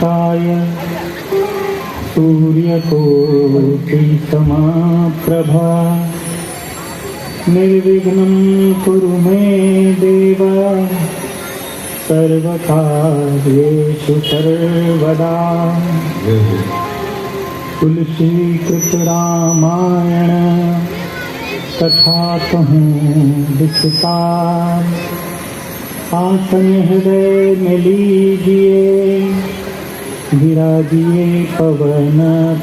वक्रतुण्डमहाकाय सूर्यकोटिसमप्रभा निर्विघ्नं कुरु मे देव सर्वकार्येषु सर्वदा। तुलसीकृत रामायण कथा कहूँ विस्तार, आसन हृदय में लीजिए विराजिए पवन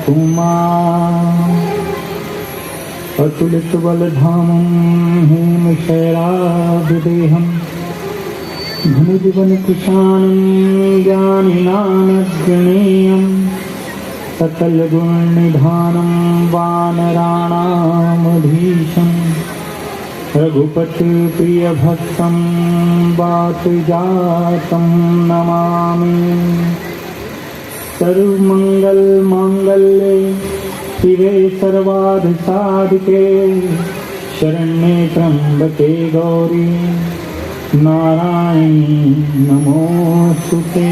कुमार। अतुलित बलधामं हेमशैलाभिदेहं धनुजीवन कुशानं ज्ञानिनानगण्यं सकल गुण निधानं वानराणामधीशं रघुपति प्रिय भक्तं वातजातं नमामि। सर्वमंगल मांगल्ये शिवे सर्वार्थ साधिके शरण्ये त्र्यंबके गौरी नारायणी नमोस्तुते।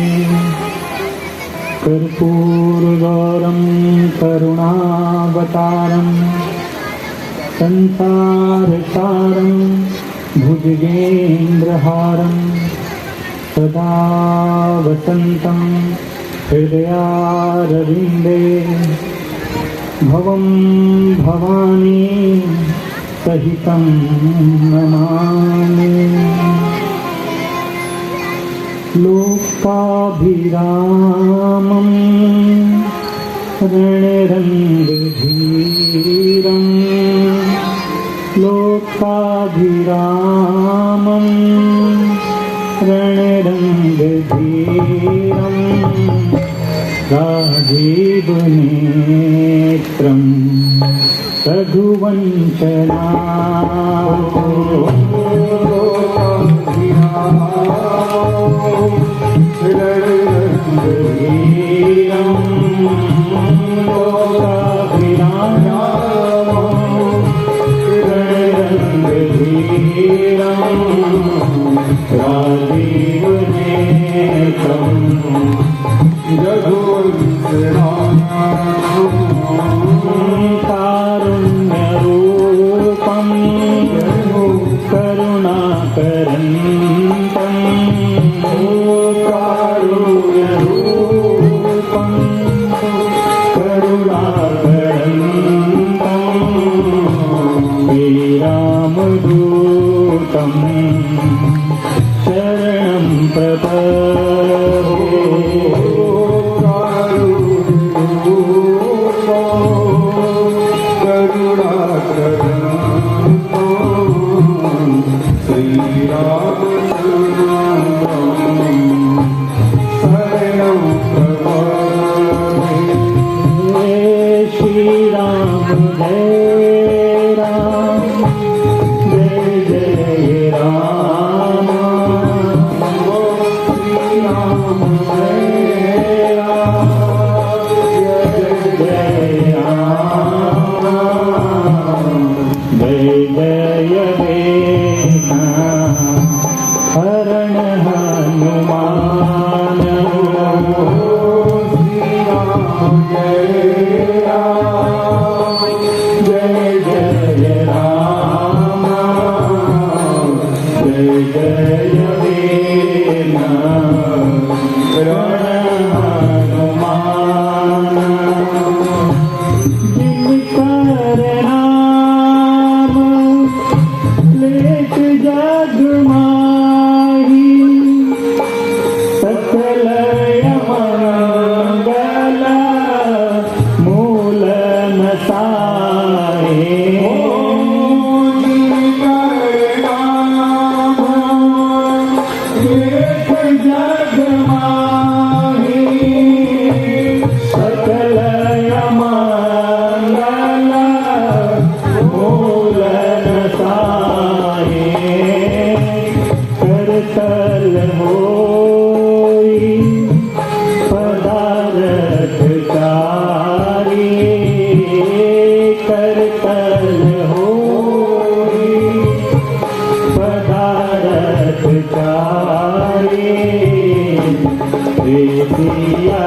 कर्पूरगौरं करुणावतारं संसारसारं भुजगेन्द्रहारं सदा वसन्तं हृदयारविन्दे भवं भवानी सहितं नमामि। लोकाभिरामं रणरङ्गधीरं लोकाभिरामं रणरङ्गधीरं राजीवनेत्रं कारुण्यरूपं करुणाकरन्तं कारुण्यरूपं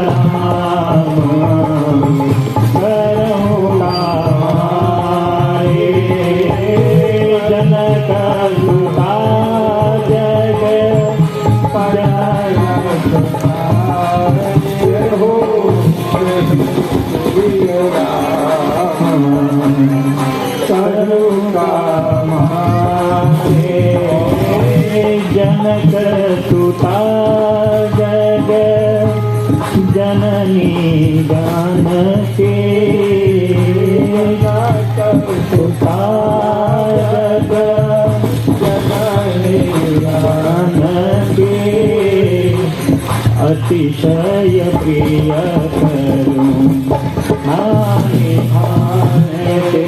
राम करुणारे जनक सुता जग हो करुणारे जनक सुता जग जननी जानकी सुता जग जननी जानकी अतिशय प्रिय करुणा निधानते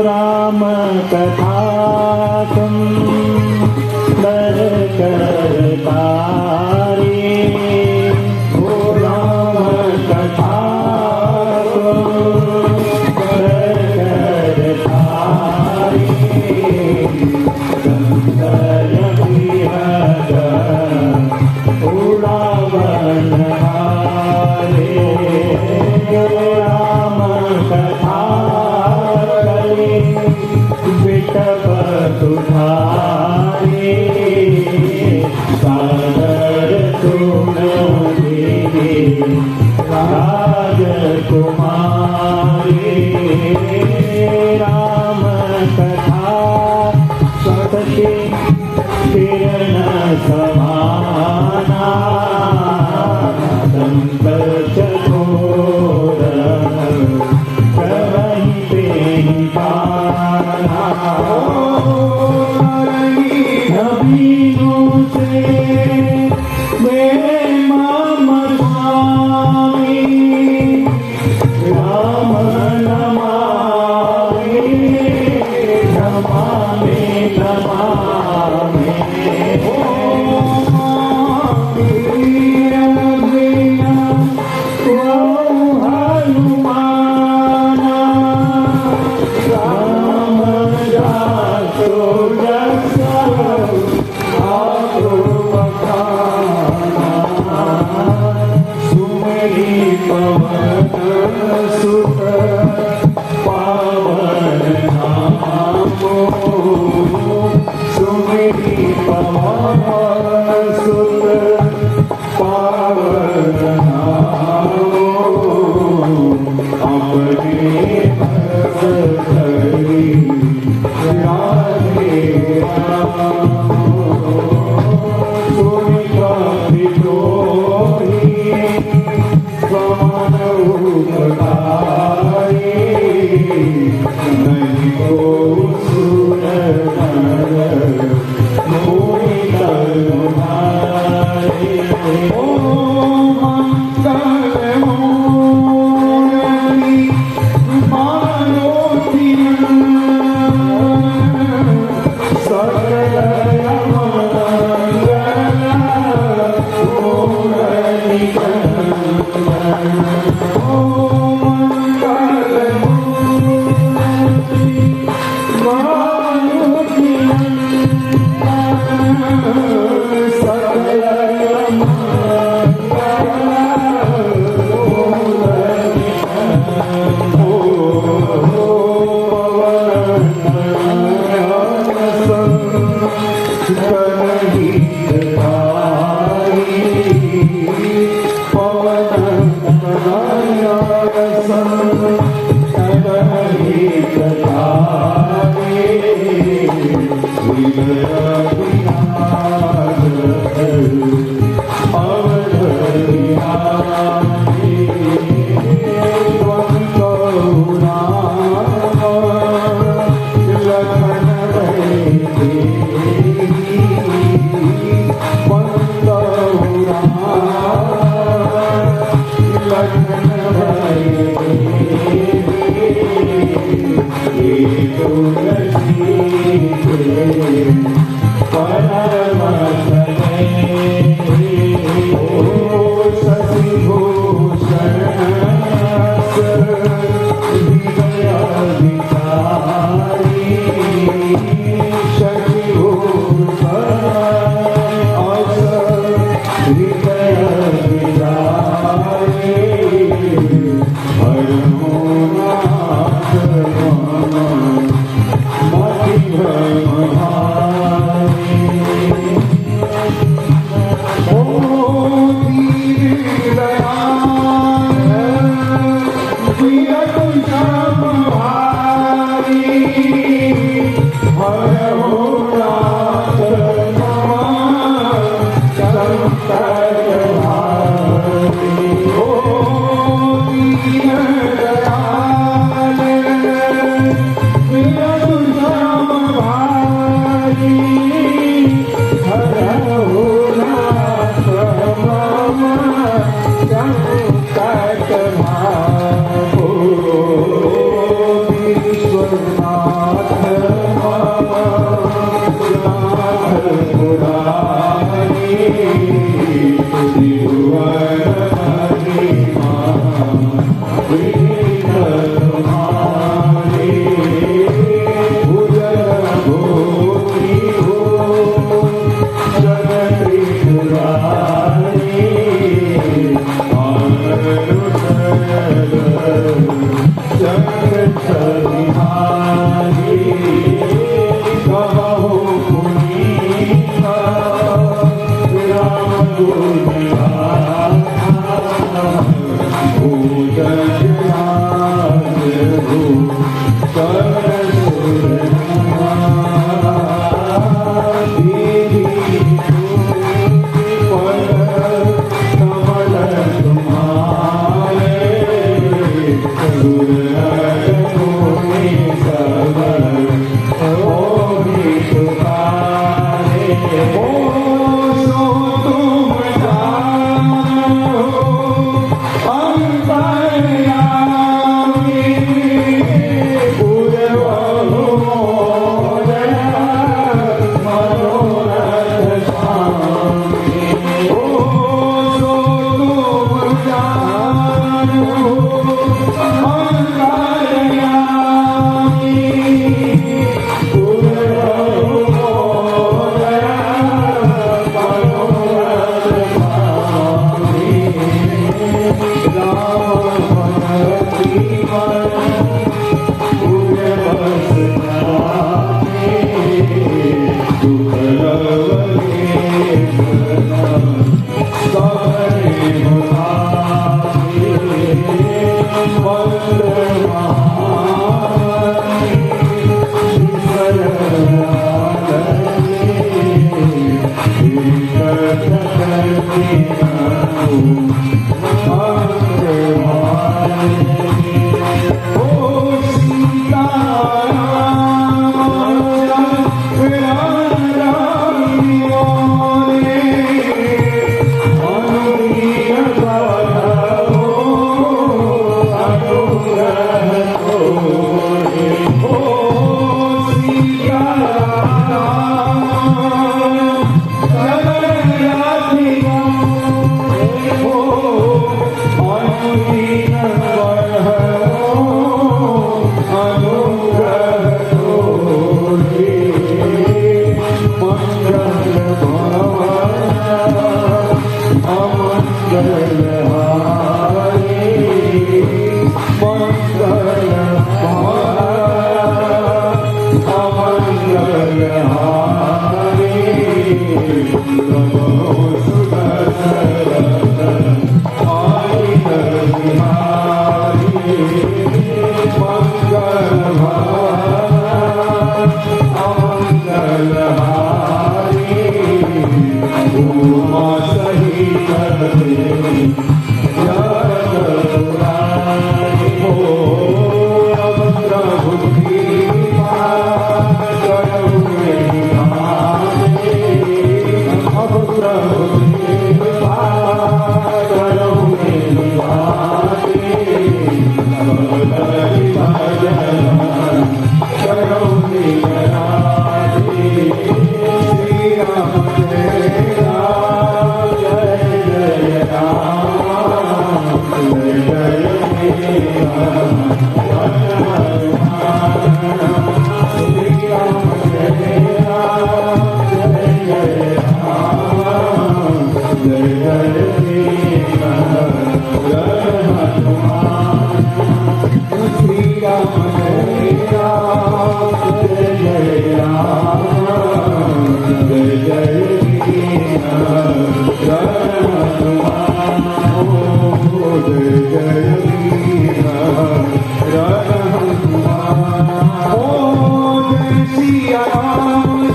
राम कथा तुम दर कर तारे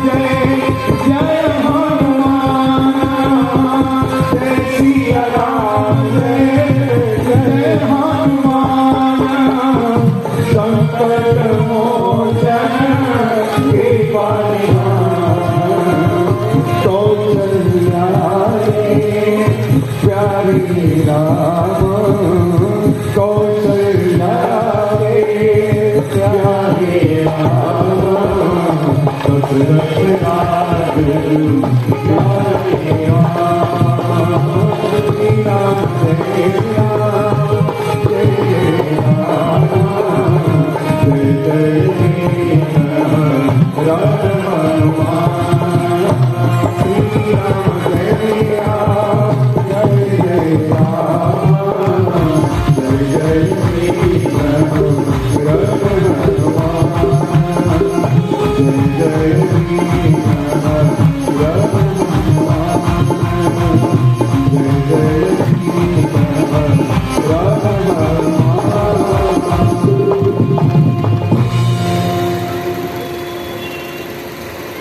जय जय हनुमान राम कौशल्या के प्यारे राम दशरथ राज प्यारे राम श्री राम जय राम जय राम जय जय राम श्री राम जय राम जय जय राम जय जय श्री राम जय जय श्री राम जय जय श्री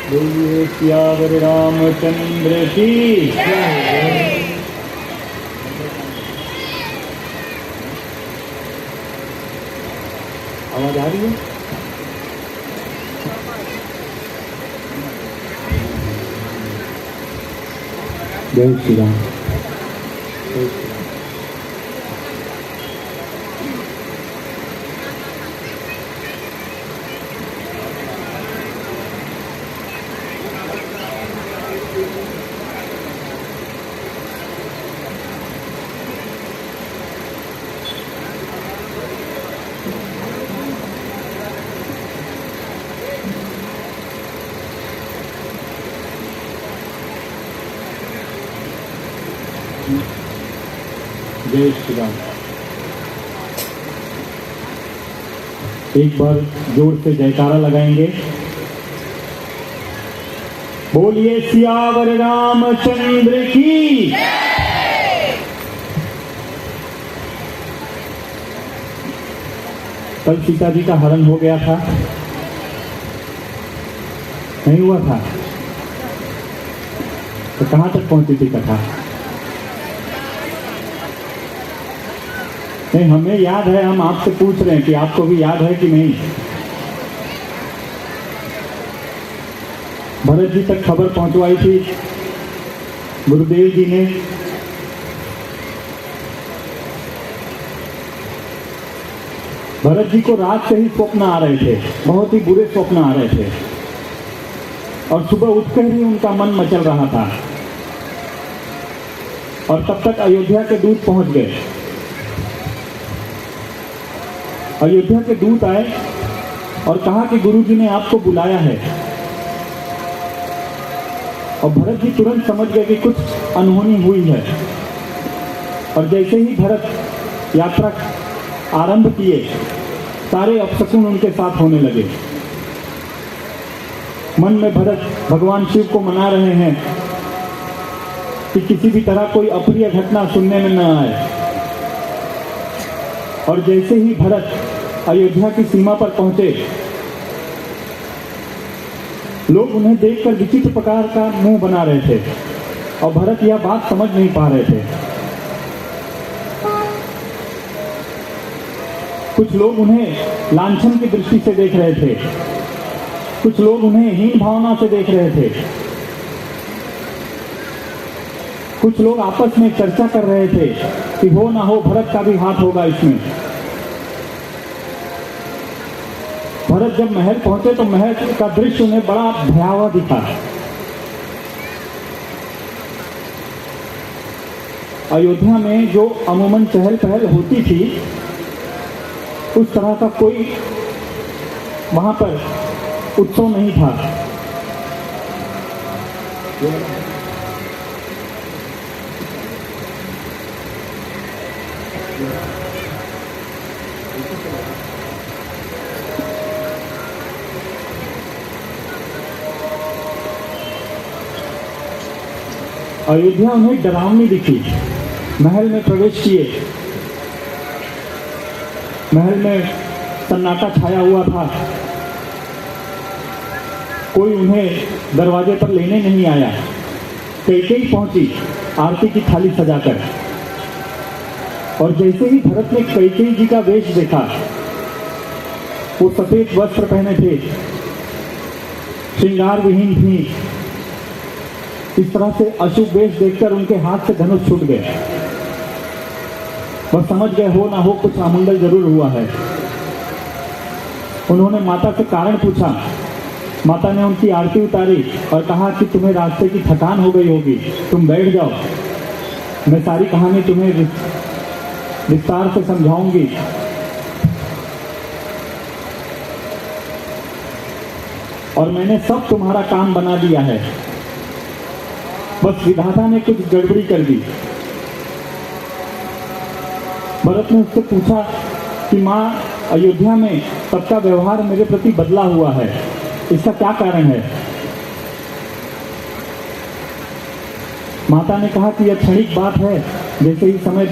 बोलिए सियावर रामचंद्र की आवाज आ रही है? जय श्री राम। जय श्री राम। एक बार जोर से जयकारा लगाएंगे। बोलिए सियावर रामचंद्र की। कल सीता जी का हरण हो गया था, नहीं हुआ था? तो कहां तक पहुंची थी कथा? नहीं, हमें याद है, हम आपसे पूछ रहे हैं कि आपको भी याद है कि नहीं। भरत जी तक खबर पहुंचवाई थी गुरुदेव जी ने। भरत जी को रात से ही स्वप्न आ रहे थे, बहुत ही बुरे स्वप्न आ रहे थे, और सुबह उठकर ही उनका मन मचल रहा था। और तब तक अयोध्या के दूत पहुंच गए। अयोध्या के दूत आए और कहा कि गुरु जी ने आपको बुलाया है। और भरत जी तुरंत समझ गए कि कुछ अनहोनी हुई है। और जैसे ही भरत यात्रा आरंभ किए, सारे अपशकुन उनके साथ होने लगे। मन में भरत भगवान शिव को मना रहे हैं कि किसी भी तरह कोई अप्रिय घटना सुनने में न आए। और जैसे ही भरत अयोध्या की सीमा पर पहुंचे, लोग उन्हें देखकर विचित्र प्रकार का मुंह बना रहे थे, और भरत यह बात समझ नहीं पा रहे थे। कुछ लोग उन्हें लांछन की दृष्टि से देख रहे थे, कुछ लोग उन्हें हीन भावना से देख रहे थे, कुछ लोग आपस में चर्चा कर रहे थे कि हो ना हो भरत का भी हाथ होगा इसमें। भरत जब महल पहुंचे तो महल का दृश्य उन्हें बड़ा भयावह दिखा। अयोध्या में जो अमूमन चहल पहल होती थी, उस तरह का कोई वहां पर उत्सव नहीं था। अयोध्या उन्हें डरावनी दिखी। महल में प्रवेश किए, महल में सन्नाटा छाया हुआ था। कोई उन्हें दरवाजे पर लेने नहीं आया। कैकेयी पहुंची आरती की थाली सजाकर, और जैसे ही भरत ने कैकेयी जी का वेश देखा, वो सफेद वस्त्र पहने थे, श्रृंगार विहीन थी। इस तरह से अशुभ वेश देखकर उनके हाथ से धनुष छूट गए बस समझ गए हो ना हो कुछ अमंगल जरूर हुआ है। उन्होंने माता से कारण पूछा। माता ने उनकी आरती उतारी और कहा कि तुम्हें रास्ते की थकान हो गई होगी, तुम बैठ जाओ, मैं सारी कहानी तुम्हें विस्तार से समझाऊंगी। और मैंने सब तुम्हारा काम बना दिया है, बस विधाता ने कुछ गड़बड़ी कर दी। भरत ने उससे पूछा कि माँ, अयोध्या में सबका व्यवहार मेरे प्रति बदला हुआ है, इसका क्या कारण है? माता ने कहा कि यह क्षणिक बात है, जैसे ही समय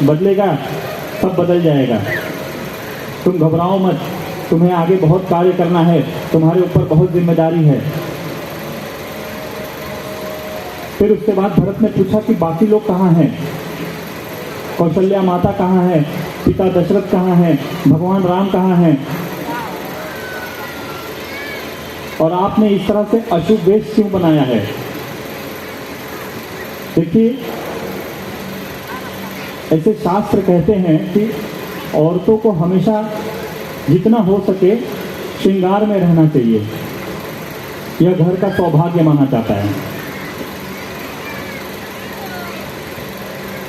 बदलेगा सब बदल जाएगा, तुम घबराओ मत, तुम्हें आगे बहुत कार्य करना है, तुम्हारे ऊपर बहुत जिम्मेदारी है। फिर उसके बाद भरत ने पूछा कि बाकी लोग कहाँ हैं? कौशल्या माता कहाँ है? पिता दशरथ कहाँ हैं? भगवान राम कहाँ हैं? और आपने इस तरह से अशुभ वेश क्यों बनाया है? देखिए, ऐसे शास्त्र कहते हैं कि औरतों को हमेशा जितना हो सके श्रृंगार में रहना चाहिए, यह घर का सौभाग्य माना जाता है।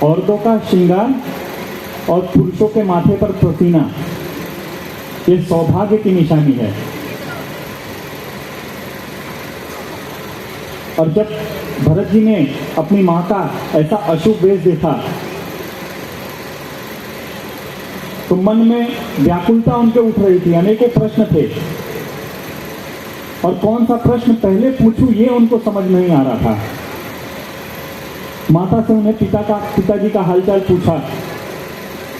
औरतों का श्रृंगार और पुरुषों के माथे पर पसीना, यह सौभाग्य की निशानी है। और जब भरत जी ने अपनी मां का ऐसा अशुभ वेश देखा तो मन में व्याकुलता उनके उठ रही थी, अनेकों प्रश्न थे, और कौन सा प्रश्न पहले पूछूं ये उनको समझ नहीं आ रहा था। माता से उन्हें पिताजी का हालचाल पूछा।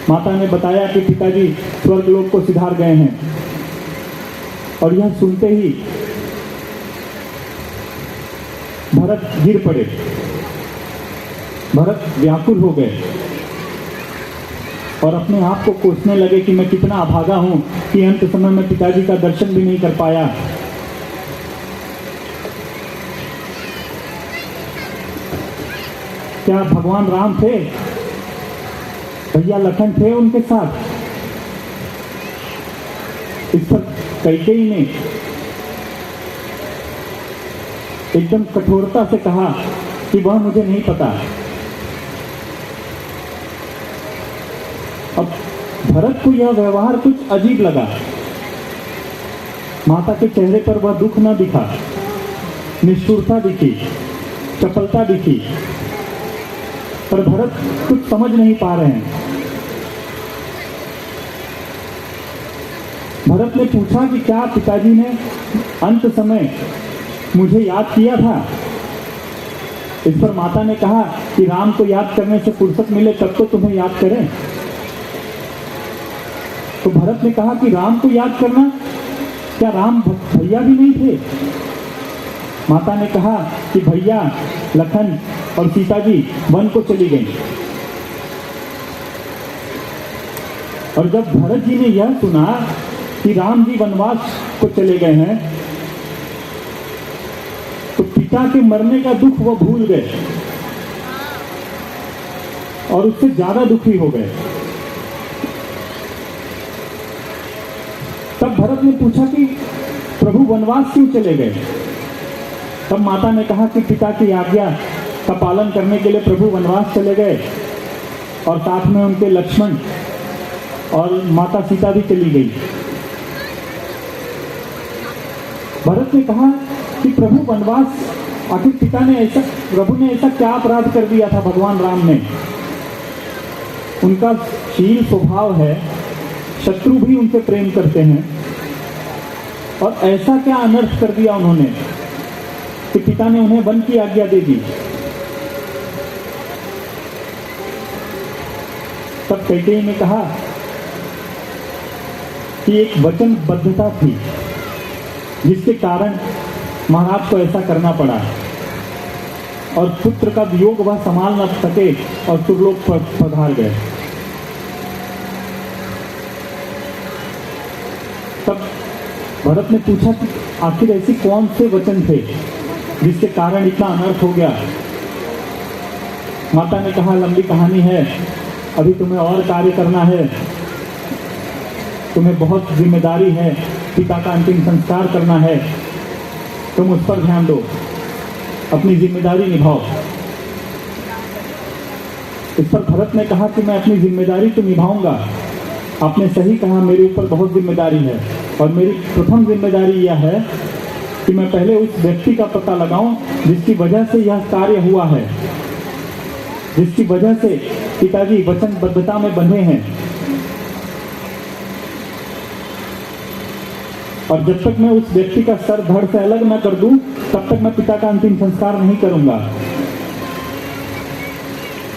माता ने बताया कि पिताजी स्वर्गलोक को सिधार गए हैं। और यह सुनते ही भरत गिर पड़े, भरत व्याकुल हो गए और अपने आप को कोसने लगे कि मैं कितना अभागा हूं कि अंत समय में पिताजी का दर्शन भी नहीं कर पाया। क्या भगवान राम थे, भैया लखन थे उनके साथ? इस पर कैकेयी ने एकदम कठोरता से कहा कि वह मुझे नहीं पता। अब भरत को यह व्यवहार कुछ अजीब लगा। माता के चेहरे पर वह दुख न दिखा, निष्ठुरता दिखी, चपलता दिखी, पर भरत कुछ समझ नहीं पा रहे हैं। भरत ने पूछा कि क्या पिताजी ने अंत समय मुझे याद किया था? इस पर माता ने कहा कि राम को याद करने से फुर्सत मिले तब तो तुम्हें याद करें। तो भरत ने कहा कि राम को याद करना, क्या राम भैया भी नहीं थे? माता ने कहा कि भैया लखन और सीता जी वन को चली गई। और जब भरत जी ने यह सुना कि राम जी वनवास को चले गए हैं तो पिता के मरने का दुख वो भूल गए और उससे ज्यादा दुखी हो गए। तब भरत ने पूछा कि प्रभु वनवास क्यों चले गए? तब माता ने कहा कि पिता की आज्ञा का पालन करने के लिए प्रभु वनवास चले गए और साथ में उनके लक्ष्मण और माता सीता भी चली गई। भरत ने कहा कि प्रभु वनवास, आखिर प्रभु ने ऐसा क्या अपराध कर दिया था भगवान राम ने? उनका शील स्वभाव है, शत्रु भी उनसे प्रेम करते हैं, और ऐसा क्या अनर्थ कर दिया उन्होंने कि पिता ने उन्हें वन की आज्ञा दे दी। तब कैकेयी ने कहा कि एक वचनबद्धता थी जिसके कारण महाराज को ऐसा करना पड़ा, और पुत्र का वियोग वह संभाल न सके और सुरलोक पर पधार गए। तब भरत ने पूछा कि आखिर ऐसे कौन से वचन थे जिसके कारण इतना अनर्थ हो गया? माता ने कहा लंबी कहानी है, अभी तुम्हें और कार्य करना है, तुम्हें बहुत जिम्मेदारी है, पिता का अंतिम संस्कार करना है, तुम उस पर ध्यान दो, अपनी जिम्मेदारी निभाओ। इस पर भरत ने कहा कि मैं अपनी जिम्मेदारी तो निभाऊंगा। आपने सही कहा, मेरे ऊपर बहुत जिम्मेदारी है और मेरी प्रथम जिम्मेदारी यह है कि मैं पहले उस व्यक्ति का पता लगाऊं जिसकी वजह से यह कार्य हुआ है, जिसकी वजह से पिताजी वचनबद्धता में बंधे हैं। और जब तक मैं उस व्यक्ति का सर धड़ से अलग न कर दूं, तब तक मैं पिता का अंतिम संस्कार नहीं करूंगा।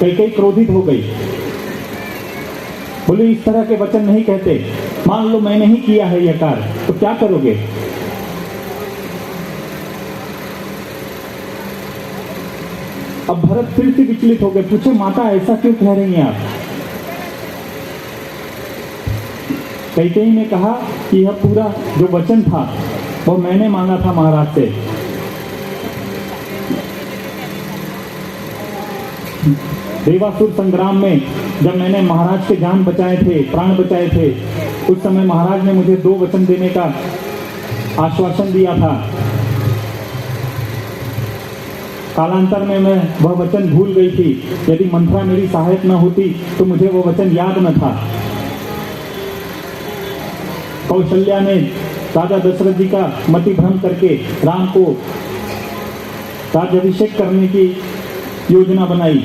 कैकेयी क्रोधित हो गई, बोले इस तरह के वचन नहीं कहते, मान लो मैंने ही किया है यह कार्य, तो क्या करोगे? अब भरत फिर से विचलित हो गए, पूछे माता ऐसा क्यों कह रही हैं आप? कैकेयी ने कहा कि यह पूरा जो वचन था वो मैंने मांगा था महाराज से। देवासुर संग्राम में जब मैंने महाराज के जान बचाए थे, प्राण बचाए थे, उस समय महाराज ने मुझे 2 वचन देने का आश्वासन दिया था। कालांतर में मैं वह वचन भूल गई थी। यदि मंत्रा मेरी सहायक न होती तो मुझे वो वचन याद न था। कौशल्या ने राजा दशरथ जी का मति भ्रम करके राम को राज्याभिषेक करने की योजना बनाई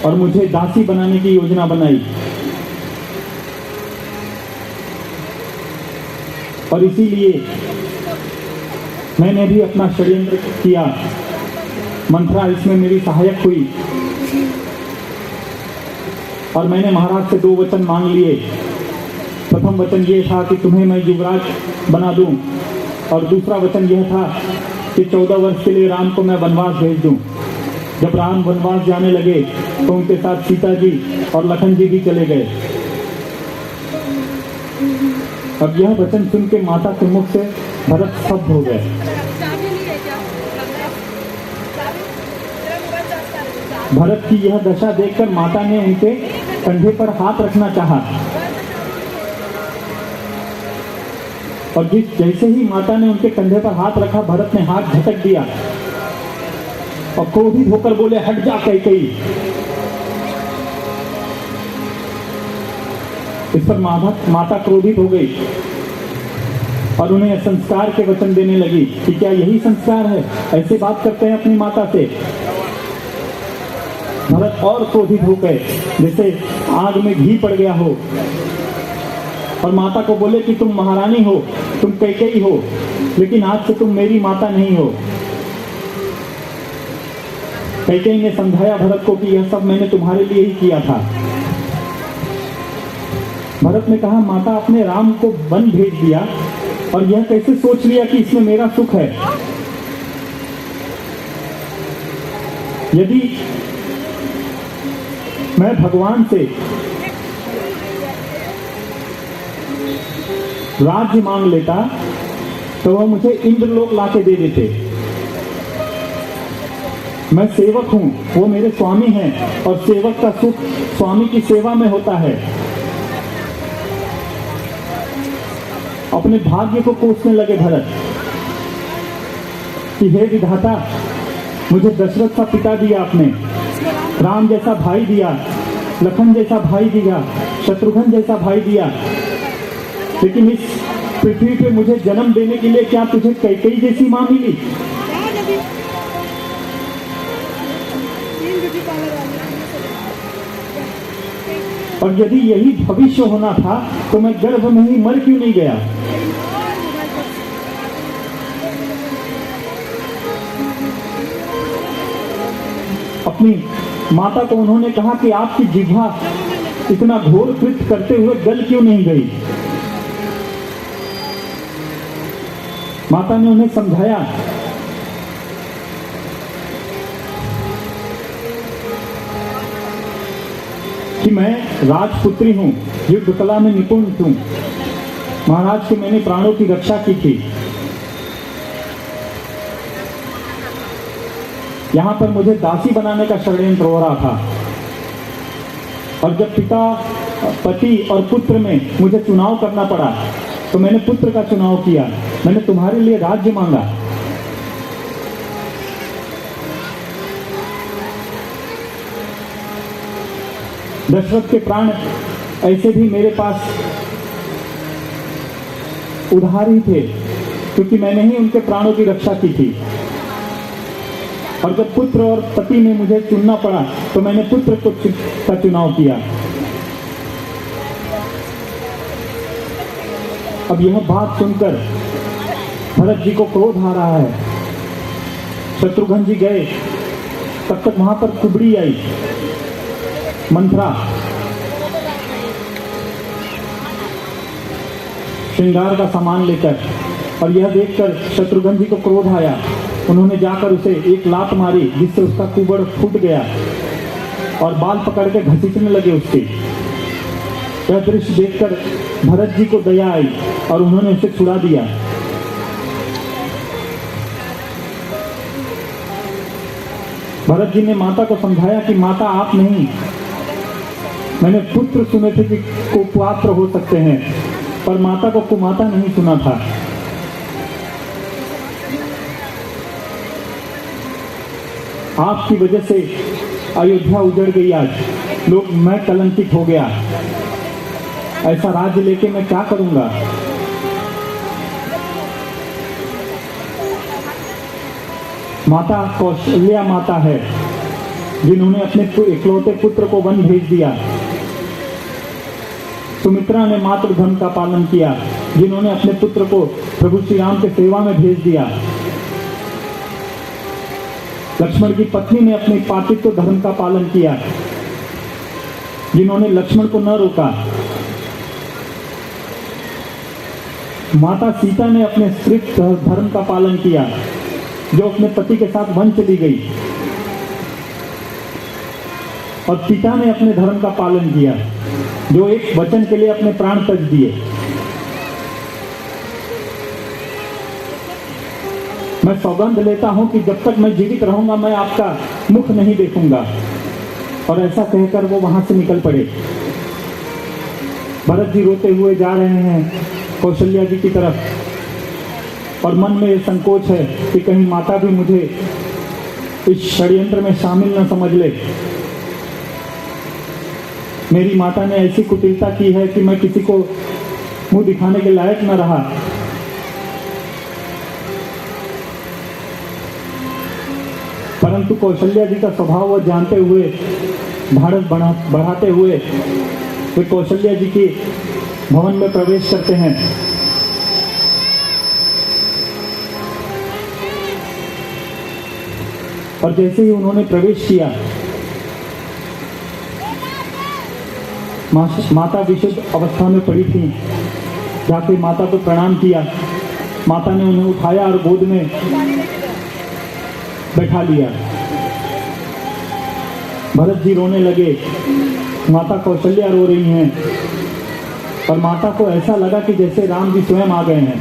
और मुझे दासी बनाने की योजना बनाई, और इसीलिए मैंने भी अपना षड्यंत्र किया। मंत्रा इसमें मेरी सहायक हुई और मैंने महाराज से 2 वचन मांग लिए। प्रथम वचन ये था कि तुम्हें मैं युवराज बना दूं, और दूसरा वचन यह था कि 14 वर्ष के लिए राम को मैं वनवास भेज दूं। जब राम वनवास जाने लगे तो उनके साथ सीता जी और लखन जी भी चले गए। अब यह वचन सुन के माता के मुख से भरत स्तब्ध हो गए। भरत की यह दशा देखकर माता ने उनके कंधे पर हाथ रखना चाहा, और जैसे ही माता ने उनके कंधे पर हाथ रखा, भरत ने हाथ झटक दिया और क्रोधित होकर बोले, हट जा कैकेयी। इस पर माता क्रोधित हो गई और उन्हें संस्कार के वचन देने लगी कि क्या यही संस्कार है? ऐसे बात करते हैं अपनी माता से? भरत और क्रोधित हो गए, जैसे आग में घी पड़ गया हो, और माता को बोले कि तुम महारानी हो, तुम कैकेयी हो, लेकिन आज से तुम मेरी माता नहीं हो। कैकेयी ने समझाया भरत को कि यह सब मैंने तुम्हारे लिए ही किया था। भरत ने कहा, माता आपने राम को वन भेज दिया और यह कैसे सोच लिया कि इसमें मेरा सुख है? यदि मैं भगवान से राज्य मांग लेता तो वह मुझे इंद्रलोक लाके दे देते। मैं सेवक हूं, वो मेरे स्वामी हैं, और सेवक का सुख स्वामी की सेवा में होता है। अपने भाग्य को कोसने लगे भरत कि हे विधाता, मुझे दशरथ का पिता दिया आपने, राम जैसा भाई दिया, लखन जैसा भाई दिया, शत्रुघ्न जैसा भाई दिया, लेकिन इस पृथ्वी पे मुझे जन्म देने के लिए क्या तुझे कैकेयी जैसी मां मिली? और यदि यही भविष्य होना था तो मैं गर्भ में ही मर क्यों नहीं गया? अपनी माता को उन्होंने कहा कि आपकी जिह्वा इतना घोर कृत्य करते हुए गल क्यों नहीं गई? माता ने उन्हें समझाया कि मैं राजपुत्री हूं, युद्ध कला में निपुण हूं, महाराज के मैंने प्राणों की रक्षा की थी। यहाँ पर मुझे दासी बनाने का षड्यंत्र हो रहा था। और जब पति और पुत्र में मुझे चुनाव करना पड़ा तो मैंने पुत्र का चुनाव किया। मैंने तुम्हारे लिए राज्य मांगा। दशरथ के प्राण ऐसे भी मेरे पास उधार ही थे, क्योंकि मैंने ही उनके प्राणों की रक्षा की थी। और जब पुत्र और पति में मुझे चुनना पड़ा तो मैंने पुत्र का चुनाव किया। अब यह बात सुनकर भरत जी को क्रोध आ रहा है। शत्रुघ्न जी गए, तब तक वहां पर कुबड़ी आई, मंथरा, श्रृंगार का सामान लेकर। और यह देखकर शत्रुघ्न जी को क्रोध आया। उन्होंने जाकर उसे एक लात मारी, जिससे उसका कुबड़ फूट गया और बाल पकड़ के घसीटने लगे उसके। यह दृश्य देखकर भरत जी को दया आई और उन्होंने उसे छुड़ा दिया। भरत जी ने माता को समझाया कि माता आप नहीं, मैंने पुत्र सुने थे कि कुपात्र हो सकते हैं, पर माता को कुमाता नहीं सुना था। आपकी वजह से अयोध्या उजड़ गई। आज मैं कलंकित हो गया। ऐसा राज्य लेके मैं क्या करूंगा। माता कौशल्या माता है, जिन्होंने अपने इकलौते पुत्र को वन भेज दिया। सुमित्रा ने मातृ धर्म का पालन किया, जिन्होंने अपने पुत्र को प्रभु श्री राम के सेवा में भेज दिया। लक्ष्मण की पत्नी ने अपने पातित्व धर्म का पालन किया, जिन्होंने लक्ष्मण को न रोका। माता सीता ने अपने स्त्रीत्व धर्म का पालन किया, जो अपने पति के साथ वन चली गई। और पिता ने अपने धर्म का पालन किया, जो एक वचन के लिए अपने प्राण त्याग दिए। मैं सौगंध लेता हूं कि जब तक मैं जीवित रहूंगा मैं आपका मुख नहीं देखूंगा। और ऐसा कहकर वो वहां से निकल पड़े। भरत जी रोते हुए जा रहे हैं कौशल्या जी की तरफ, और मन में ये संकोच है कि कहीं माता भी मुझे इस षड्यंत्र में शामिल न समझ ले। मेरी माता ने ऐसी कुटिलता की है कि मैं किसी को मुंह दिखाने के लायक न रहा। परंतु कौशल्या जी का स्वभाव वो जानते हुए, धाड़स बढ़ाते हुए वे कौशल्या जी के भवन में प्रवेश करते हैं। और जैसे ही उन्होंने प्रवेश किया, माता विशुद्ध अवस्था में पड़ी थी। जाके माता को प्रणाम किया। माता ने उन्हें उठाया और गोद में बैठा लिया। भरत जी रोने लगे, माता कौशल्या रो रही हैं। और माता को ऐसा लगा कि जैसे राम जी स्वयं आ गए हैं।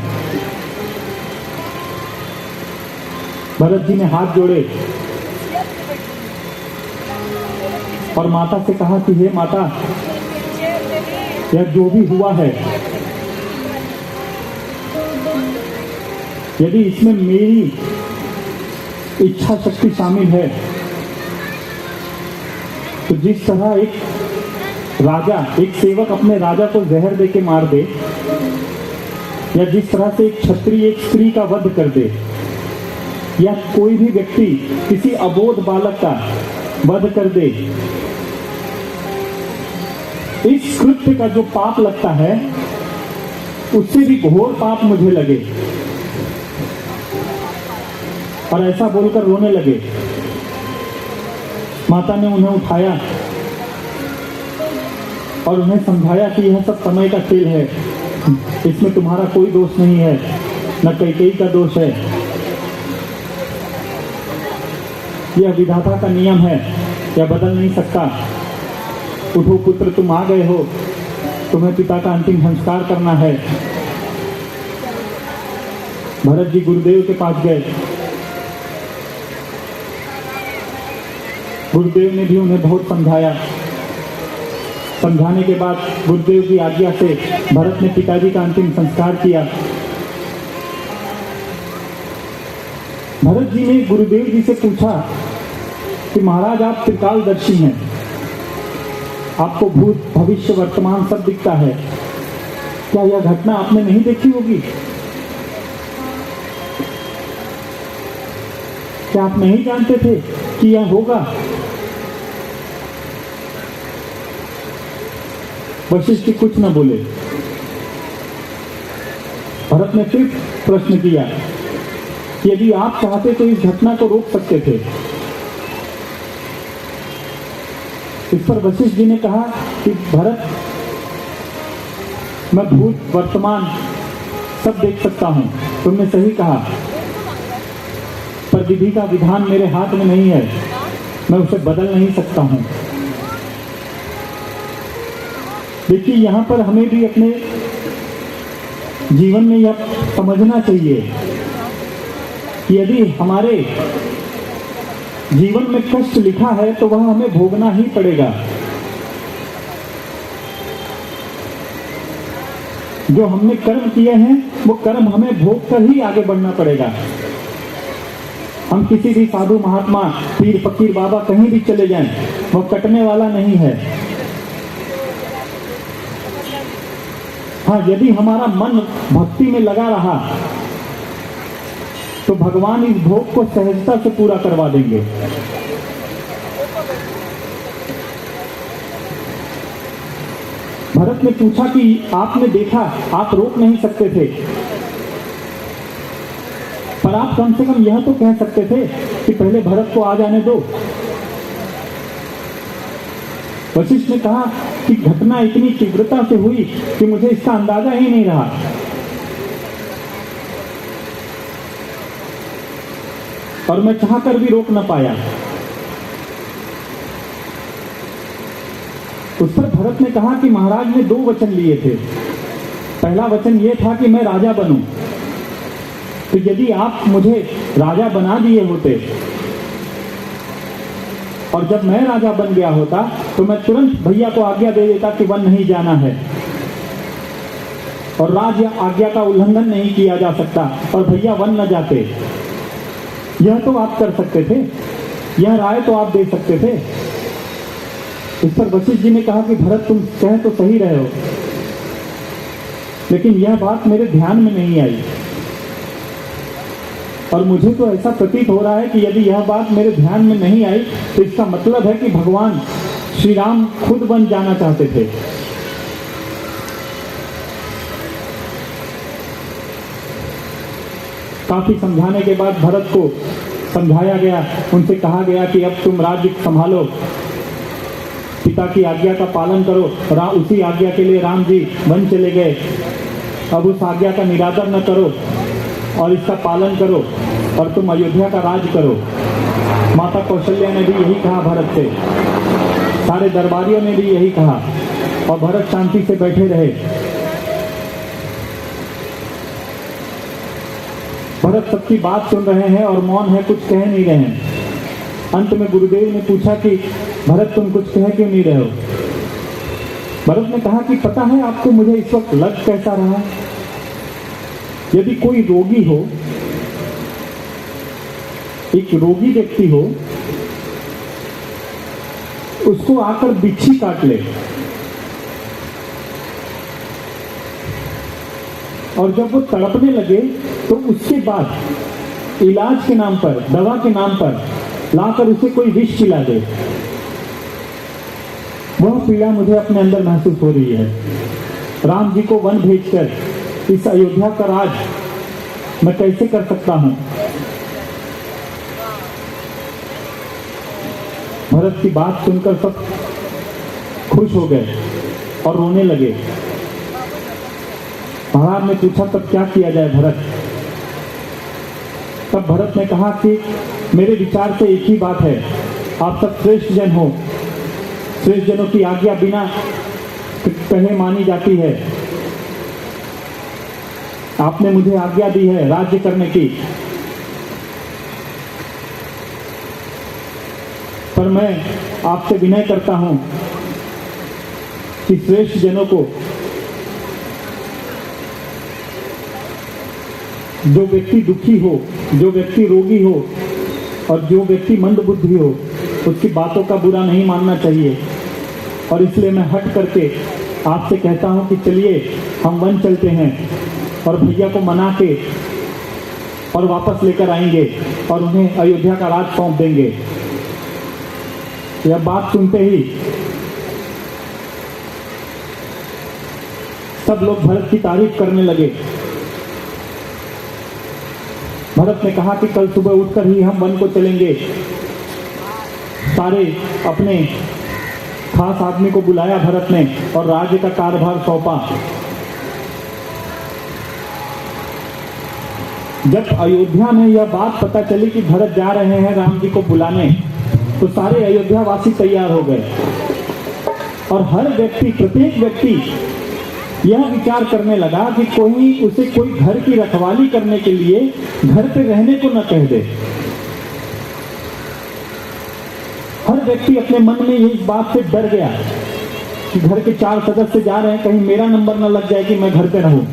भरत जी ने हाथ जोड़े और माता से कहा कि हे माता, यह जो भी हुआ है, यदि इसमें मेरी इच्छा शक्ति शामिल है, तो जिस तरह एक राजा, एक सेवक अपने राजा को जहर देके मार दे, या जिस तरह से एक क्षत्रिय एक स्त्री का वध कर दे, या कोई भी व्यक्ति किसी अबोध बालक का वध कर दे, इस कृत्य का जो पाप लगता है, उससे भी घोर पाप मुझे लगे। और ऐसा बोलकर रोने लगे। माता ने उन्हें उठाया और उन्हें समझाया कि यह सब समय का खेल है, इसमें तुम्हारा कोई दोष नहीं है, न कैकेयी का दोष है। यह विधाता का नियम है, यह बदल नहीं सकता। उठो पुत्र, तुम आ गए हो, तुम्हें पिता का अंतिम संस्कार करना है। भरत जी गुरुदेव के पास गए गुरुदेव ने भी उन्हें बहुत समझाया। समझाने के बाद गुरुदेव की आज्ञा से भरत ने पिताजी का अंतिम संस्कार किया। भरत जी ने गुरुदेव जी से पूछा कि महाराज आप त्रिकालदर्शी हैं, आपको भूत भविष्य वर्तमान सब दिखता है, क्या यह घटना आपने नहीं देखी होगी? क्या आप नहीं जानते थे कि यह होगा? वशिष्ठ कुछ न बोले। भरत ने फिर प्रश्न किया, यदि आप चाहते तो इस घटना को रोक सकते थे। इस पर वशिष्ठ जी ने कहा कि भरत, मैं भूत वर्तमान सब देख सकता हूं, तुमने सही कहा, पर विधि का विधान मेरे हाथ में नहीं है, मैं उसे बदल नहीं सकता हूं। देखिए, यहां पर हमें भी अपने जीवन में यह समझना चाहिए कि यदि हमारे जीवन में कष्ट लिखा है तो वह हमें भोगना ही पड़ेगा। जो हमने कर्म किए हैं वो कर्म हमें भोग कर ही आगे बढ़ना पड़ेगा। हम किसी भी साधु महात्मा पीर फकीर बाबा कहीं भी चले जाएं, वो कटने वाला नहीं है। हाँ, यदि हमारा मन भक्ति में लगा रहा तो भगवान इस भोग को सहजता से पूरा करवा देंगे। भरत ने पूछा कि आपने देखा, आप रोक नहीं सकते थे, पर आप कम से कम यह तो कह सकते थे कि पहले भरत को आ जाने दो। वशिष्ठ ने कहा कि घटना इतनी तीव्रता से हुई कि मुझे इसका अंदाजा ही नहीं रहा। और मैं चाहकर भी रोक न पाया। उस पर भरत ने कहा कि महाराज ने 2 वचन लिए थे। पहला वचन यह था कि मैं राजा बनूं, तो यदि आप मुझे राजा बना दिए होते और जब मैं राजा बन गया होता तो मैं तुरंत भैया को आज्ञा दे देता कि वन नहीं जाना है और राज आज्ञा का उल्लंघन नहीं किया जा सकता और भैया वन न जाते। यह तो आप कर सकते थे, यह राय तो आप दे सकते थे। इस पर वशिष्ठ जी ने कहा कि भरत, तुम कह तो सही रहे हो, लेकिन यह बात मेरे ध्यान में नहीं आई और मुझे तो ऐसा प्रतीत हो रहा है कि यदि यह बात मेरे ध्यान में नहीं आई तो इसका मतलब है कि भगवान श्री राम खुद वन जाना चाहते थे। काफी समझाने के बाद भरत को समझाया गया, उनसे कहा गया कि अब तुम राज्य संभालो, पिता की आज्ञा का पालन करो। उसी आज्ञा के लिए राम जी वन चले गए। अब उस आज्ञा का निरादर न करो और इसका पालन करो और तुम अयोध्या का राज करो। माता कौशल्या ने भी यही कहा भरत से, सारे दरबारियों ने भी यही कहा और भरत शांति से बैठे रहे। भरत सबकी बात सुन रहे हैं और मौन है, कुछ कह नहीं रहे हैं। अंत में गुरुदेव ने पूछा कि भरत, तुम कुछ कह क्यों नहीं रहे हो? भरत ने कहा कि पता है आपको मुझे इस वक्त लग कैसा रहा? यदि कोई रोगी हो, एक रोगी व्यक्ति हो, उसको आकर बिच्छी काट ले और जब वो तड़पने लगे तो उसके बाद इलाज के नाम पर, दवा के नाम पर लाकर उसे कोई विष पिला दे, वह पीड़ा मुझे अपने अंदर महसूस हो रही है। राम जी को वन भेजकर इस अयोध्या का राज मैं कैसे कर सकता हूं? भरत की बात सुनकर सब खुश हो गए और रोने लगे। महाराज ने पूछा तब क्या किया जाए भरत? तब भरत ने कहा कि मेरे विचार से एक ही बात है, आप सब श्रेष्ठ जन हो, श्रेष्ठ जनों की आज्ञा बिना कहे मानी जाती है। आपने मुझे आज्ञा दी है राज्य करने की, पर मैं आपसे विनय करता हूं कि श्रेष्ठ जनों को, जो व्यक्ति दुखी हो, जो व्यक्ति रोगी हो और जो व्यक्ति मंदबुद्धि हो, उसकी बातों का बुरा नहीं मानना चाहिए। और इसलिए मैं हट करके आपसे कहता हूं कि चलिए हम वन चलते हैं और भैया को मना के और वापस लेकर आएंगे और उन्हें अयोध्या का राज सौंप देंगे। यह बात सुनते ही सब लोग भरत की तारीफ करने लगे। भरत ने कहा कि कल सुबह उठकर ही हम वन को चलेंगे। सारे अपने खास आदमी को बुलाया भरत ने और राज्य का कार्यभार सौंपा। जब अयोध्या में यह बात पता चली कि भरत जा रहे हैं राम जी को बुलाने, तो सारे अयोध्या वासी तैयार हो गए और हर व्यक्ति, प्रत्येक व्यक्ति यह विचार करने लगा कि उसे कोई घर की रखवाली करने के लिए घर पे रहने को न कह दे। हर व्यक्ति अपने मन में इस बात से डर गया कि घर के 4 सदस्य जा रहे हैं, कहीं मेरा नंबर न लग जाए कि मैं घर पे रहूं।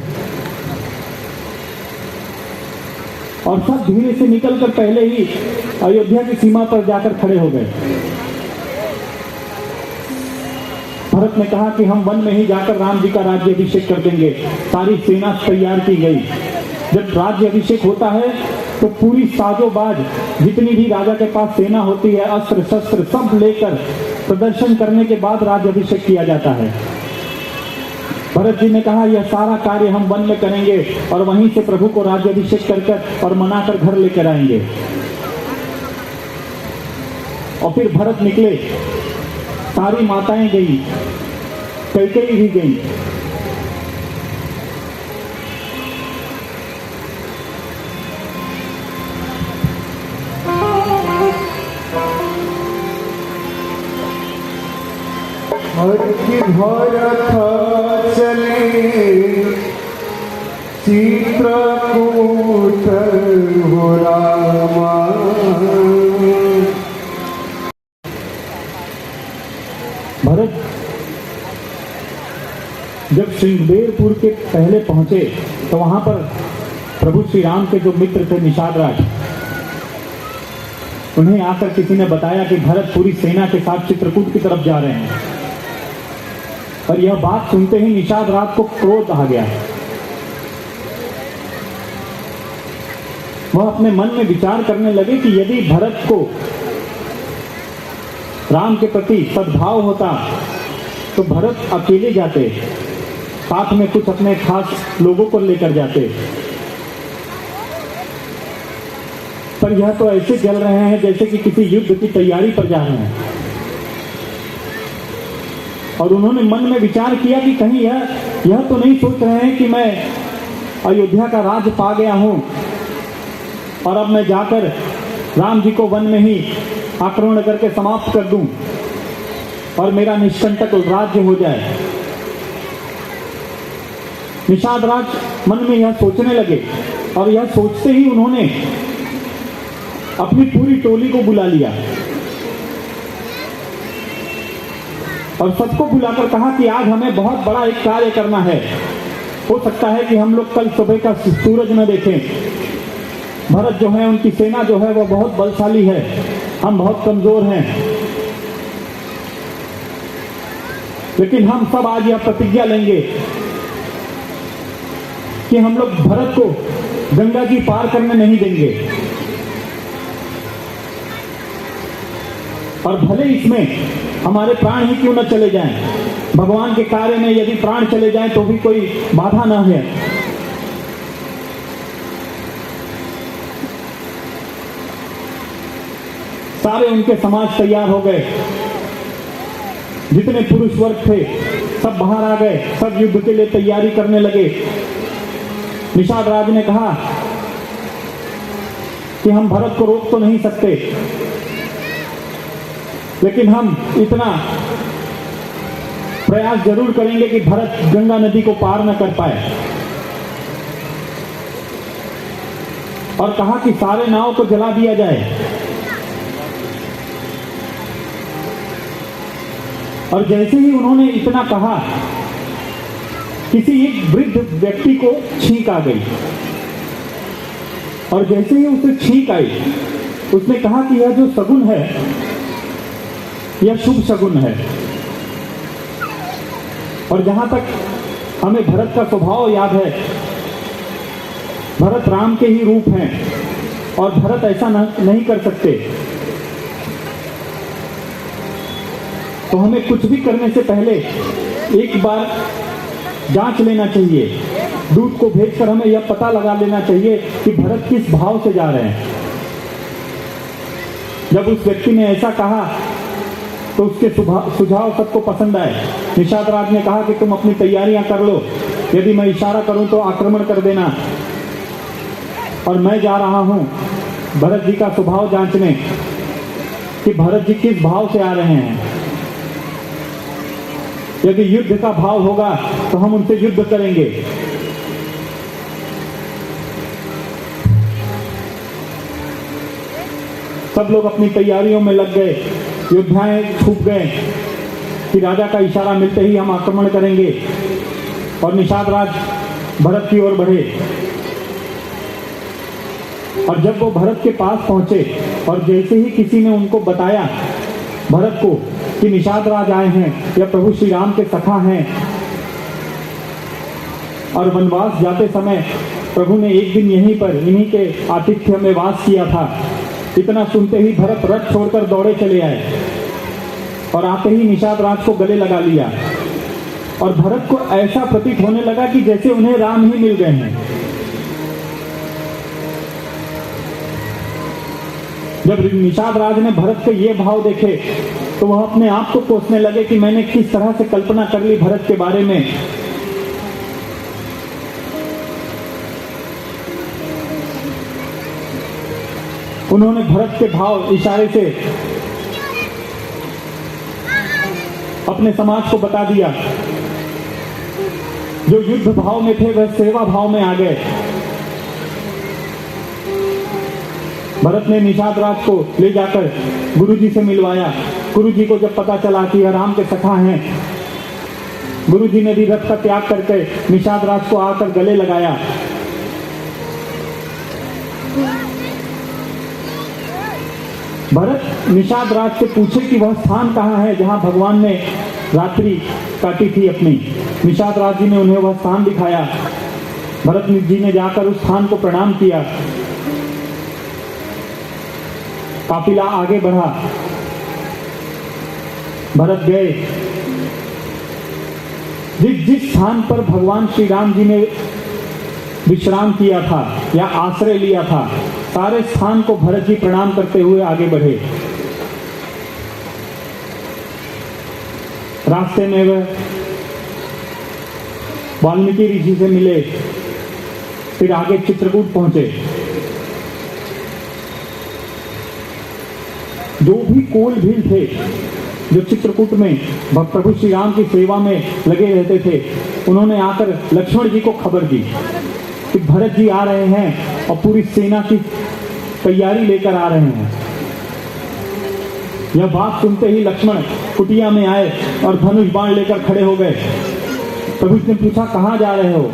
और सब धीरे से निकलकर पहले ही अयोध्या की सीमा पर जाकर खड़े हो गए। भरत ने कहा कि हम वन में ही जाकर राम जी का राज्य अभिषेक कर देंगे। सारी सेना तैयार की गई। जब राज्य अभिषेक होता है तो पूरी साजोबाज, जितनी भी राजा के पास सेना होती है, अस्त्र शस्त्र सब लेकर प्रदर्शन करने के बाद राज्य अभिषेक किया जाता है। भरत जी ने कहा यह सारा कार्य हम वन में करेंगे और वहीं से प्रभु को राज्य अभिषेक कर और मनाकर घर लेकर आएंगे। और फिर भरत निकले। सारी माताएं गई, कैकेयी भी गई। भरत चले चित्रकूट हो रामा। भरत जब श्रृंगबेरपुर के पहले पहुंचे तो वहां पर प्रभु श्री राम के जो मित्र थे निषाद राज, उन्हें आकर किसी ने बताया कि भरत पूरी सेना के साथ चित्रकूट की तरफ जा रहे हैं। और यह बात सुनते ही निषाद राज को क्रोध आ गया। वह अपने मन में विचार करने लगे कि यदि भरत को राम के प्रति सद्भाव होता तो भरत अकेले जाते, साथ में कुछ अपने खास लोगों को लेकर जाते। पर यह तो ऐसे चल रहे हैं जैसे कि किसी युद्ध की तैयारी पर जा रहे हैं। और उन्होंने मन में विचार किया कि कहीं यह तो नहीं सोच रहे हैं कि मैं अयोध्या का राज पा गया हूं और अब मैं जाकर राम जी को वन में ही आक्रमण करके समाप्त कर दूं और मेरा निष्कंटक राज्य हो जाए। निषाद राज मन में यह सोचने लगे और यह सोचते ही उन्होंने अपनी पूरी टोली को बुला लिया और सबको बुलाकर कहा कि आज हमें बहुत बड़ा एक कार्य करना है। हो सकता है कि हम लोग कल सुबह का सूरज न देखें। भरत जो है, उनकी सेना जो है, वह बहुत बलशाली है, हम बहुत कमजोर हैं। लेकिन हम सब आज यह प्रतिज्ञा लेंगे कि हम लोग भरत को गंगा जी पार करने नहीं देंगे। और भले इसमें हमारे प्राण ही क्यों न चले जाएं, भगवान के कार्य में यदि प्राण चले जाएं तो भी कोई बाधा ना है। सारे उनके समाज तैयार हो गए। जितने पुरुष वर्ग थे सब बाहर आ गए, सब युद्ध के लिए तैयारी करने लगे। निषाद राज ने कहा कि हम भरत को रोक तो नहीं सकते, लेकिन हम इतना प्रयास जरूर करेंगे कि भरत गंगा नदी को पार न कर पाए। और कहा कि सारे नाव को जला दिया जाए। और जैसे ही उन्होंने इतना कहा, किसी एक वृद्ध व्यक्ति को छींक आ गई, और जैसे ही उसे छींक आई, उसने कहा कि यह जो शगुन है यह शुभ शगुन है। और जहां तक हमें भरत का स्वभाव याद है, भरत राम के ही रूप हैं और भरत ऐसा नहीं कर सकते। तो हमें कुछ भी करने से पहले एक बार जांच लेना चाहिए। दूत को भेजकर हमें यह पता लगा लेना चाहिए कि भरत किस भाव से जा रहे हैं। जब उस व्यक्ति ने ऐसा कहा तो उसके सुझाव सबको पसंद आए। निषाद राज ने कहा कि तुम अपनी तैयारियां कर लो, यदि मैं इशारा करूं तो आक्रमण कर देना, और मैं जा रहा हूं भरत जी का स्वभाव जांचने कि भरत जी किस भाव से आ रहे हैं। यदि युद्ध का भाव होगा तो हम उनसे युद्ध करेंगे। सब लोग अपनी तैयारियों में लग गए, योद्धाएं छूट गए कि राजा का इशारा मिलते ही हम आक्रमण करेंगे, और निषाद राज भरत की ओर बढ़े। और जब वो भरत के पास पहुंचे और जैसे ही किसी ने उनको बताया भरत को कि निषाद राज आए हैं, या प्रभु श्री राम के सखा हैं, और वनवास जाते समय प्रभु ने एक दिन यहीं पर इन्हीं के आतिथ्य में वास किया था, इतना सुनते ही भरत रथ छोड़कर दौड़े चले आए और आते ही निषाद राज को गले लगा लिया। और भरत को ऐसा प्रतीत होने लगा कि जैसे उन्हें राम ही मिल गए हैं। जब निषाद राज ने भरत के ये भाव देखे तो वह अपने आप को कोसने लगे कि मैंने किस तरह से कल्पना कर ली भरत के बारे में। उन्होंने भरत के भाव इशारे से अपने समाज को बता दिया। जो युद्ध भाव में थे वह सेवा भाव में आ गए। भरत ने निषाद राज को ले जाकर गुरुजी से मिलवाया। गुरुजी को जब पता चला कि यह राम के सखा हैं, गुरुजी ने भी रथ का त्याग करके निषाद राज को आकर गले लगाया। भरत निषाद राज से पूछे कि वह स्थान कहाँ है जहां भगवान ने रात्रि काटी थी अपनी। निषाद राज जी ने उन्हें वह स्थान दिखाया। भरत जी ने जाकर उस स्थान को प्रणाम किया। काफिला आगे बढ़ा। भरत गए। जिस स्थान पर भगवान श्री राम जी ने विश्राम किया था या आश्रय लिया था, सारे स्थान को भरत जी प्रणाम करते हुए आगे बढ़े। रास्ते में वह वाल्मीकि ऋषि से मिले, फिर आगे चित्रकूट पहुंचे। जो भी कोल भील थे जो चित्रकूट में प्रभु श्री राम की सेवा में लगे रहते थे, उन्होंने आकर लक्ष्मण जी को खबर दी कि भरत जी आ रहे हैं और पूरी सेना की तैयारी लेकर आ रहे हैं। यह बात सुनते ही लक्ष्मण कुटिया में आए और धनुष बाण लेकर खड़े हो गए। प्रभु ने पूछा, कहाँ जा रहे हो?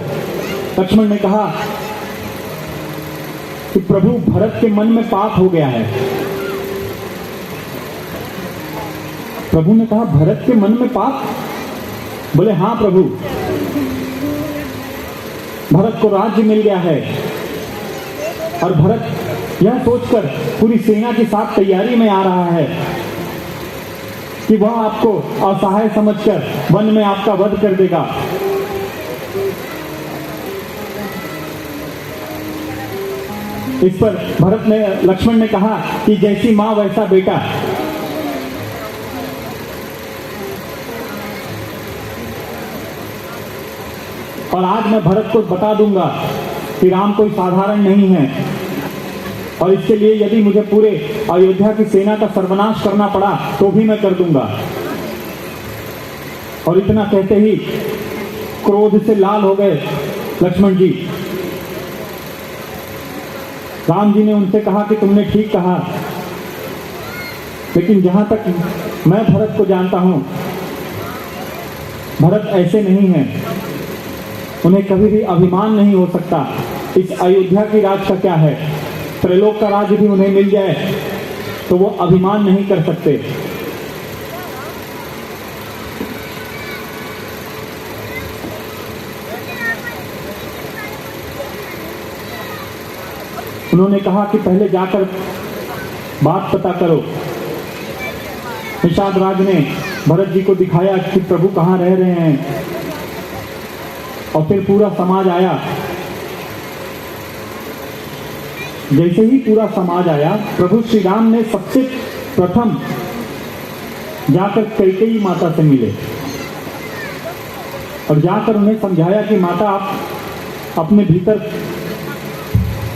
लक्ष्मण ने कहा कि प्रभु भरत के मन में पाप हो गया है। प्रभु ने कहा, भरत के मन में पाप? बोले, हाँ प्रभु, भरत को राज्य मिल गया है और भरत यह सोचकर पूरी सेना के साथ तैयारी में आ रहा है कि वह आपको असहाय समझकर वन में आपका वध कर देगा। इस पर लक्ष्मण ने कहा कि जैसी मां वैसा बेटा। और आज मैं भरत को बता दूंगा कि राम कोई साधारण नहीं है, और इसके लिए यदि मुझे पूरे अयोध्या की सेना का सर्वनाश करना पड़ा तो भी मैं कर दूंगा। और इतना कहते ही क्रोध से लाल हो गए लक्ष्मण जी। राम जी ने उनसे कहा कि तुमने ठीक कहा, लेकिन जहां तक मैं भरत को जानता हूं, भरत ऐसे नहीं हैं, उन्हें कभी भी अभिमान नहीं हो सकता। इस अयोध्या की राज का क्या है, त्रैलोक का राज भी उन्हें मिल जाए तो वो अभिमान नहीं कर सकते। उन्होंने कहा कि पहले जाकर बात पता करो। निषाद राज ने भरत जी को दिखाया कि प्रभु कहाँ रह रहे हैं, और फिर पूरा समाज आया। जैसे ही पूरा समाज आया, प्रभु श्री राम ने सबसे प्रथम जाकर कैकेयी माता से मिले और जाकर उन्हें समझाया कि माता, आप अपने भीतर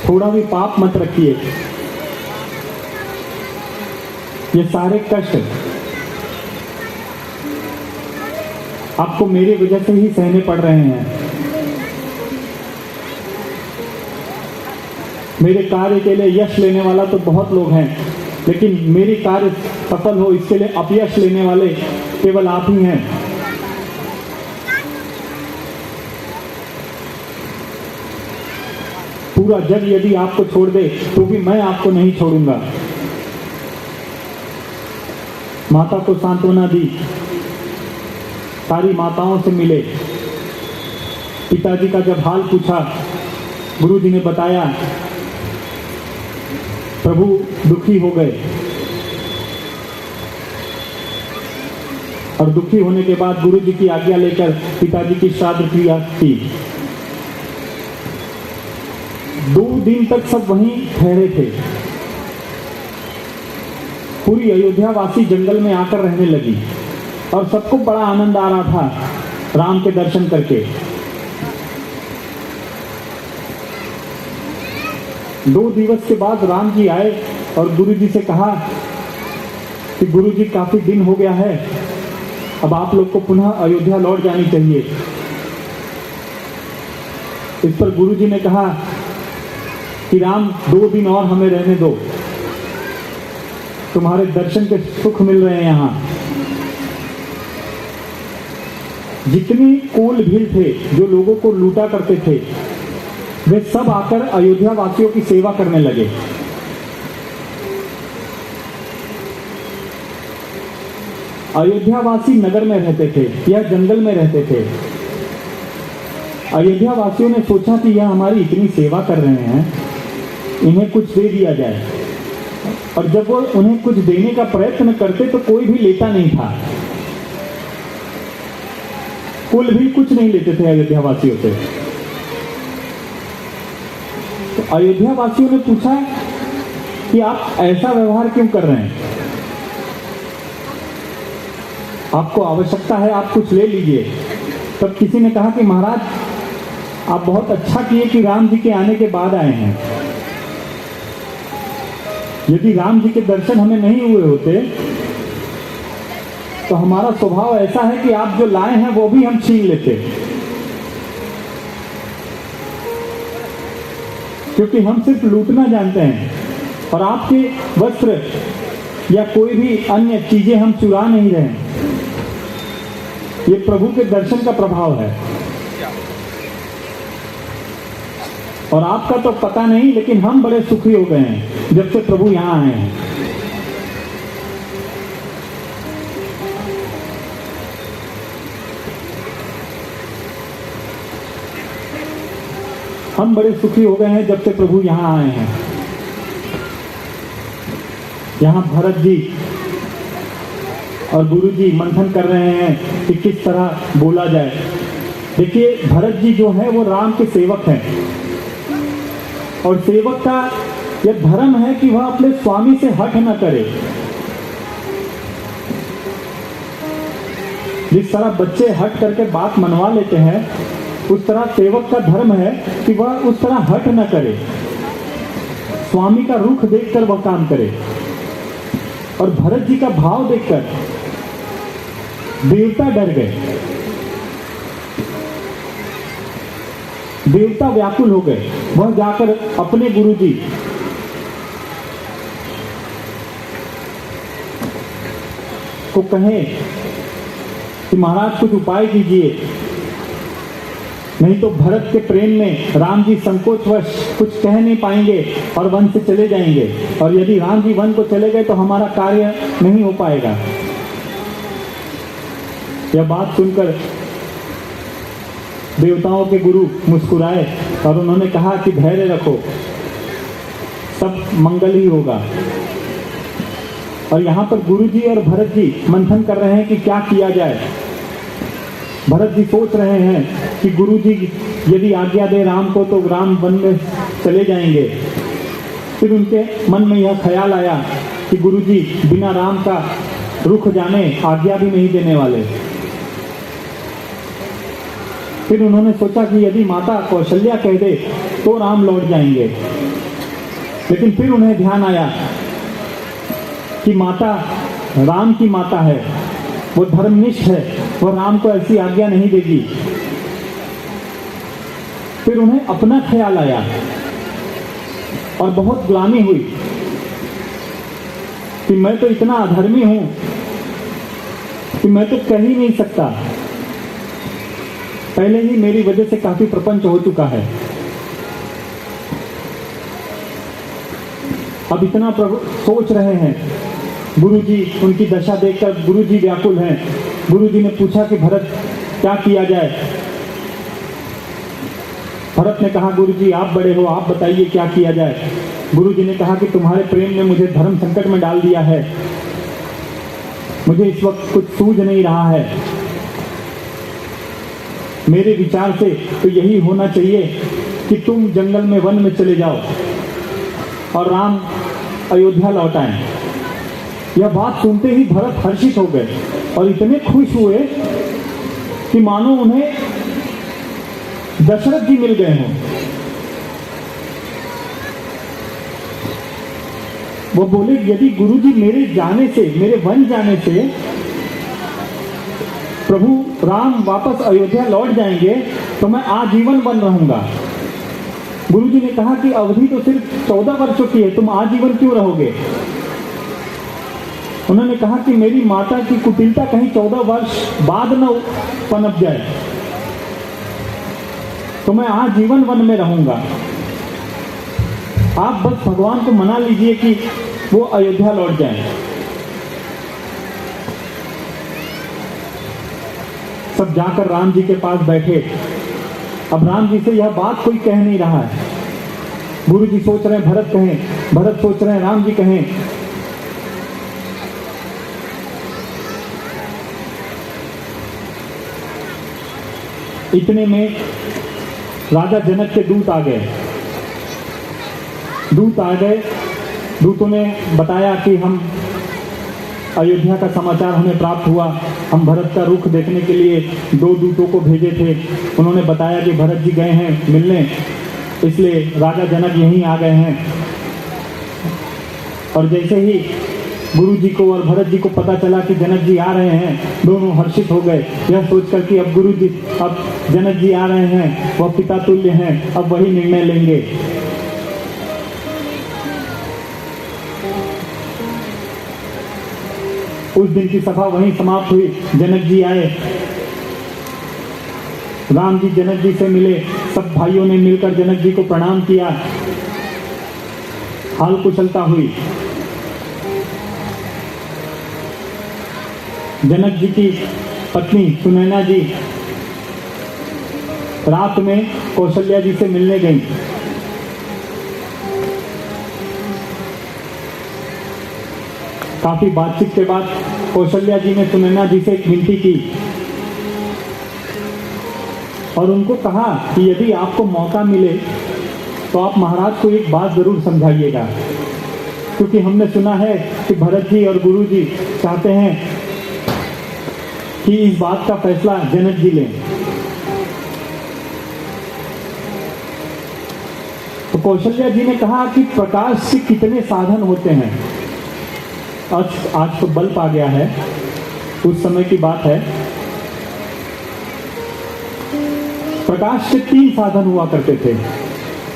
थोड़ा भी पाप मत रखिए, ये सारे कष्ट आपको मेरी वजह से ही सहने पड़ रहे हैं। मेरे कार्य के लिए यश लेने वाला तो बहुत लोग हैं, लेकिन मेरी कार्य सफल हो इसके लिए अपयश लेने वाले केवल आप ही हैं। पूरा जग यदि आपको छोड़ दे तो भी मैं आपको नहीं छोड़ूंगा। माता को सांत्वना दी, सारी माताओं से मिले। पिताजी का जब हाल पूछा, गुरु जी ने बताया, प्रभु दुखी हो गए और दुखी होने के बाद गुरु जी की आज्ञा लेकर पिताजी की श्राद्ध क्रिया की। 2 दिन तक सब वहीं ठहरे थे। पूरी अयोध्या वासी जंगल में आकर रहने लगी और सबको बड़ा आनंद आ रहा था राम के दर्शन करके। 2 दिवस के बाद राम जी आए और गुरु जी से कहा कि गुरु जी काफी दिन हो गया है, अब आप लोग को पुनः अयोध्या लौट जानी चाहिए। इस पर गुरु जी ने कहा कि राम 2 दिन और हमें रहने दो, तुम्हारे दर्शन के सुख मिल रहे हैं। यहाँ जितने कोल भील थे जो लोगों को लूटा करते थे, वे सब आकर अयोध्या वासियों की सेवा करने लगे। अयोध्या वासी नगर में रहते थे या जंगल में रहते थे। अयोध्या वासियों ने सोचा कि यह हमारी इतनी सेवा कर रहे हैं, इन्हें कुछ दे दिया जाए। और जब वो उन्हें कुछ देने का प्रयत्न करते तो कोई भी लेता नहीं था। कुल भी कुछ नहीं लेते थे अयोध्या वासियों से। तो अयोध्या वासियों ने पूछा कि आप ऐसा व्यवहार क्यों कर रहे हैं, आपको आवश्यकता है, आप कुछ ले लीजिए। तब किसी ने कहा कि महाराज, आप बहुत अच्छा किए कि राम जी के आने के बाद आए हैं। यदि राम जी के दर्शन हमें नहीं हुए होते तो हमारा स्वभाव ऐसा है कि आप जो लाए हैं वो भी हम छीन लेते, क्योंकि हम सिर्फ लूटना जानते हैं और आपके वस्त्र या कोई भी अन्य चीजें हम चुरा नहीं रहे। ये प्रभु के दर्शन का प्रभाव है। और आपका तो पता नहीं, लेकिन हम बड़े सुखी हो गए हैं जब से प्रभु यहां आए हैं। हम बड़े सुखी हो गए हैं जब से प्रभु यहां आए हैं। यहां भरत जी और गुरु जी मंथन कर रहे हैं कि किस तरह बोला जाए। देखिए, भरत जी जो है वो राम के सेवक हैं, और सेवक का यह धर्म है कि वह अपने स्वामी से हट न करे। जिस तरह बच्चे हट करके बात मनवा लेते हैं, उस तरह सेवक का धर्म है कि वह उस तरह हट न करे, स्वामी का रुख देखकर वह काम करे। और भरत जी का भाव देखकर देवता डर गए, देवता व्याकुल हो गए। वह जाकर अपने गुरु जी को कहे कि महाराज कुछ उपाय कीजिए, नहीं तो भरत के प्रेम में राम जी संकोचवश कुछ कह नहीं पाएंगे और वन से चले जाएंगे, और यदि राम जी वन को चले गए तो हमारा कार्य नहीं हो पाएगा। यह बात सुनकर देवताओं के गुरु मुस्कुराए और उन्होंने कहा कि धैर्य रखो, सब मंगल ही होगा। और यहाँ पर गुरु जी और भरत जी मंथन कर रहे हैं कि क्या किया जाए। भरत जी सोच रहे हैं कि गुरु जी यदि आज्ञा दे राम को तो राम वन में चले जाएंगे। फिर उनके मन में यह ख्याल आया कि गुरु जी बिना राम का रुख जाने आज्ञा भी नहीं देने वाले। फिर उन्होंने सोचा कि यदि माता कौशल्या कह दे तो राम लौट जाएंगे। लेकिन फिर उन्हें ध्यान आया कि माता राम की माता है, वो धर्मनिष्ठ है, वो राम को ऐसी आज्ञा नहीं देगी। फिर उन्हें अपना ख्याल आया और बहुत ग्लानि हुई कि मैं तो इतना अधर्मी हूं कि मैं तो कह ही नहीं सकता, पहले ही मेरी वजह से काफी प्रपंच हो चुका है। अब इतना सोच रहे हैं। गुरुजी उनकी दशा देखकर गुरुजी व्याकुल हैं। गुरुजी ने पूछा कि भरत क्या किया जाए। भरत ने कहा गुरुजी आप बड़े हो, आप बताइए क्या किया जाए। गुरुजी ने कहा कि तुम्हारे प्रेम ने मुझे धर्म संकट में डाल दिया है, मुझे इस वक्त कुछ सूझ नहीं रहा है। मेरे विचार से तो यही होना चाहिए कि तुम जंगल में वन में चले जाओ और राम अयोध्या लौट आए। यह बात सुनते ही भरत हर्षित हो गए और इतने खुश हुए कि मानो उन्हें दशरथ जी मिल गए हों। वो बोले यदि गुरुजी मेरे जाने से, मेरे वन जाने से प्रभु राम वापस अयोध्या लौट जाएंगे तो मैं आजीवन वन रहूंगा। गुरुजी ने कहा कि अवधि तो सिर्फ 14 वर्षों की है, तुम आजीवन क्यों रहोगे। उन्होंने कहा कि मेरी माता की कुटिलता कहीं 14 वर्ष बाद न पनप जाए, तो मैं आजीवन वन में रहूंगा। आप बस भगवान को मना लीजिए कि वो अयोध्या लौट जाएं। सब जाकर राम जी के पास बैठे। अब राम जी से यह बात कोई कह नहीं रहा है। गुरु जी सोच रहे हैं भरत कहें, भरत सोच रहे हैं राम जी कहें। इतने में राजा जनक के दूत आ गए। दूतों ने बताया कि हम अयोध्या का समाचार हमें प्राप्त हुआ, हम भरत का रुख देखने के लिए 2 दूतों को भेजे थे। उन्होंने बताया कि भरत जी गए हैं मिलने, इसलिए राजा जनक यहीं आ गए हैं। और जैसे ही गुरु जी को और भरत जी को पता चला कि जनक जी आ रहे हैं, दोनों हर्षित हो गए, यह सोचकर कि अब जनक जी आ रहे हैं, वह पिता तुल्य हैं, अब वही निर्णय लेंगे। उस दिन की सभा वहीं समाप्त हुई। जनक जी आए, राम जी जनक जी से मिले। सब भाइयों ने मिलकर जनक जी को प्रणाम किया। हाल कुशलता हुई। जनक जी की पत्नी सुनैना जी रात में कौशल्या जी से मिलने गई। काफी बातचीत के बाद कौशल्या जी ने सुनैना जी से एक विनती की और उनको कहा कि यदि आपको मौका मिले तो आप महाराज को एक बात जरूर समझाइएगा, क्योंकि हमने सुना है कि भरत जी और गुरु जी चाहते हैं कि इस बात का फैसला जनक जी लें। तो कौशल्या जी ने कहा कि प्रकाश से कितने साधन होते हैं। आज तो बल्ब आ गया है, उस समय की बात है। प्रकाश के 3 साधन हुआ करते थे।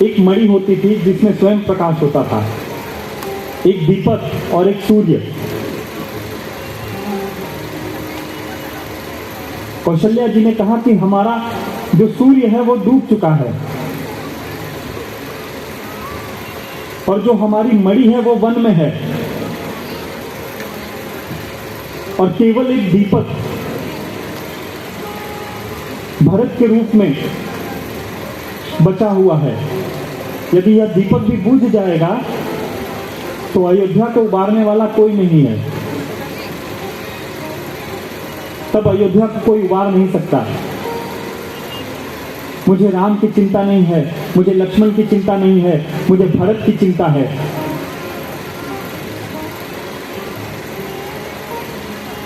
एक मणि होती थी जिसमें स्वयं प्रकाश होता था, एक दीपक और एक सूर्य। कौशल्या जी ने कहा कि हमारा जो सूर्य है वो डूब चुका है और जो हमारी मणि है वो वन में है और केवल एक दीपक भरत के रूप में बचा हुआ है। यदि यह दीपक भी बुझ जाएगा तो अयोध्या को उबारने वाला कोई नहीं है, तब अयोध्या को कोई उबार नहीं सकता। मुझे राम की चिंता नहीं है, मुझे लक्ष्मण की चिंता नहीं है, मुझे भरत की चिंता है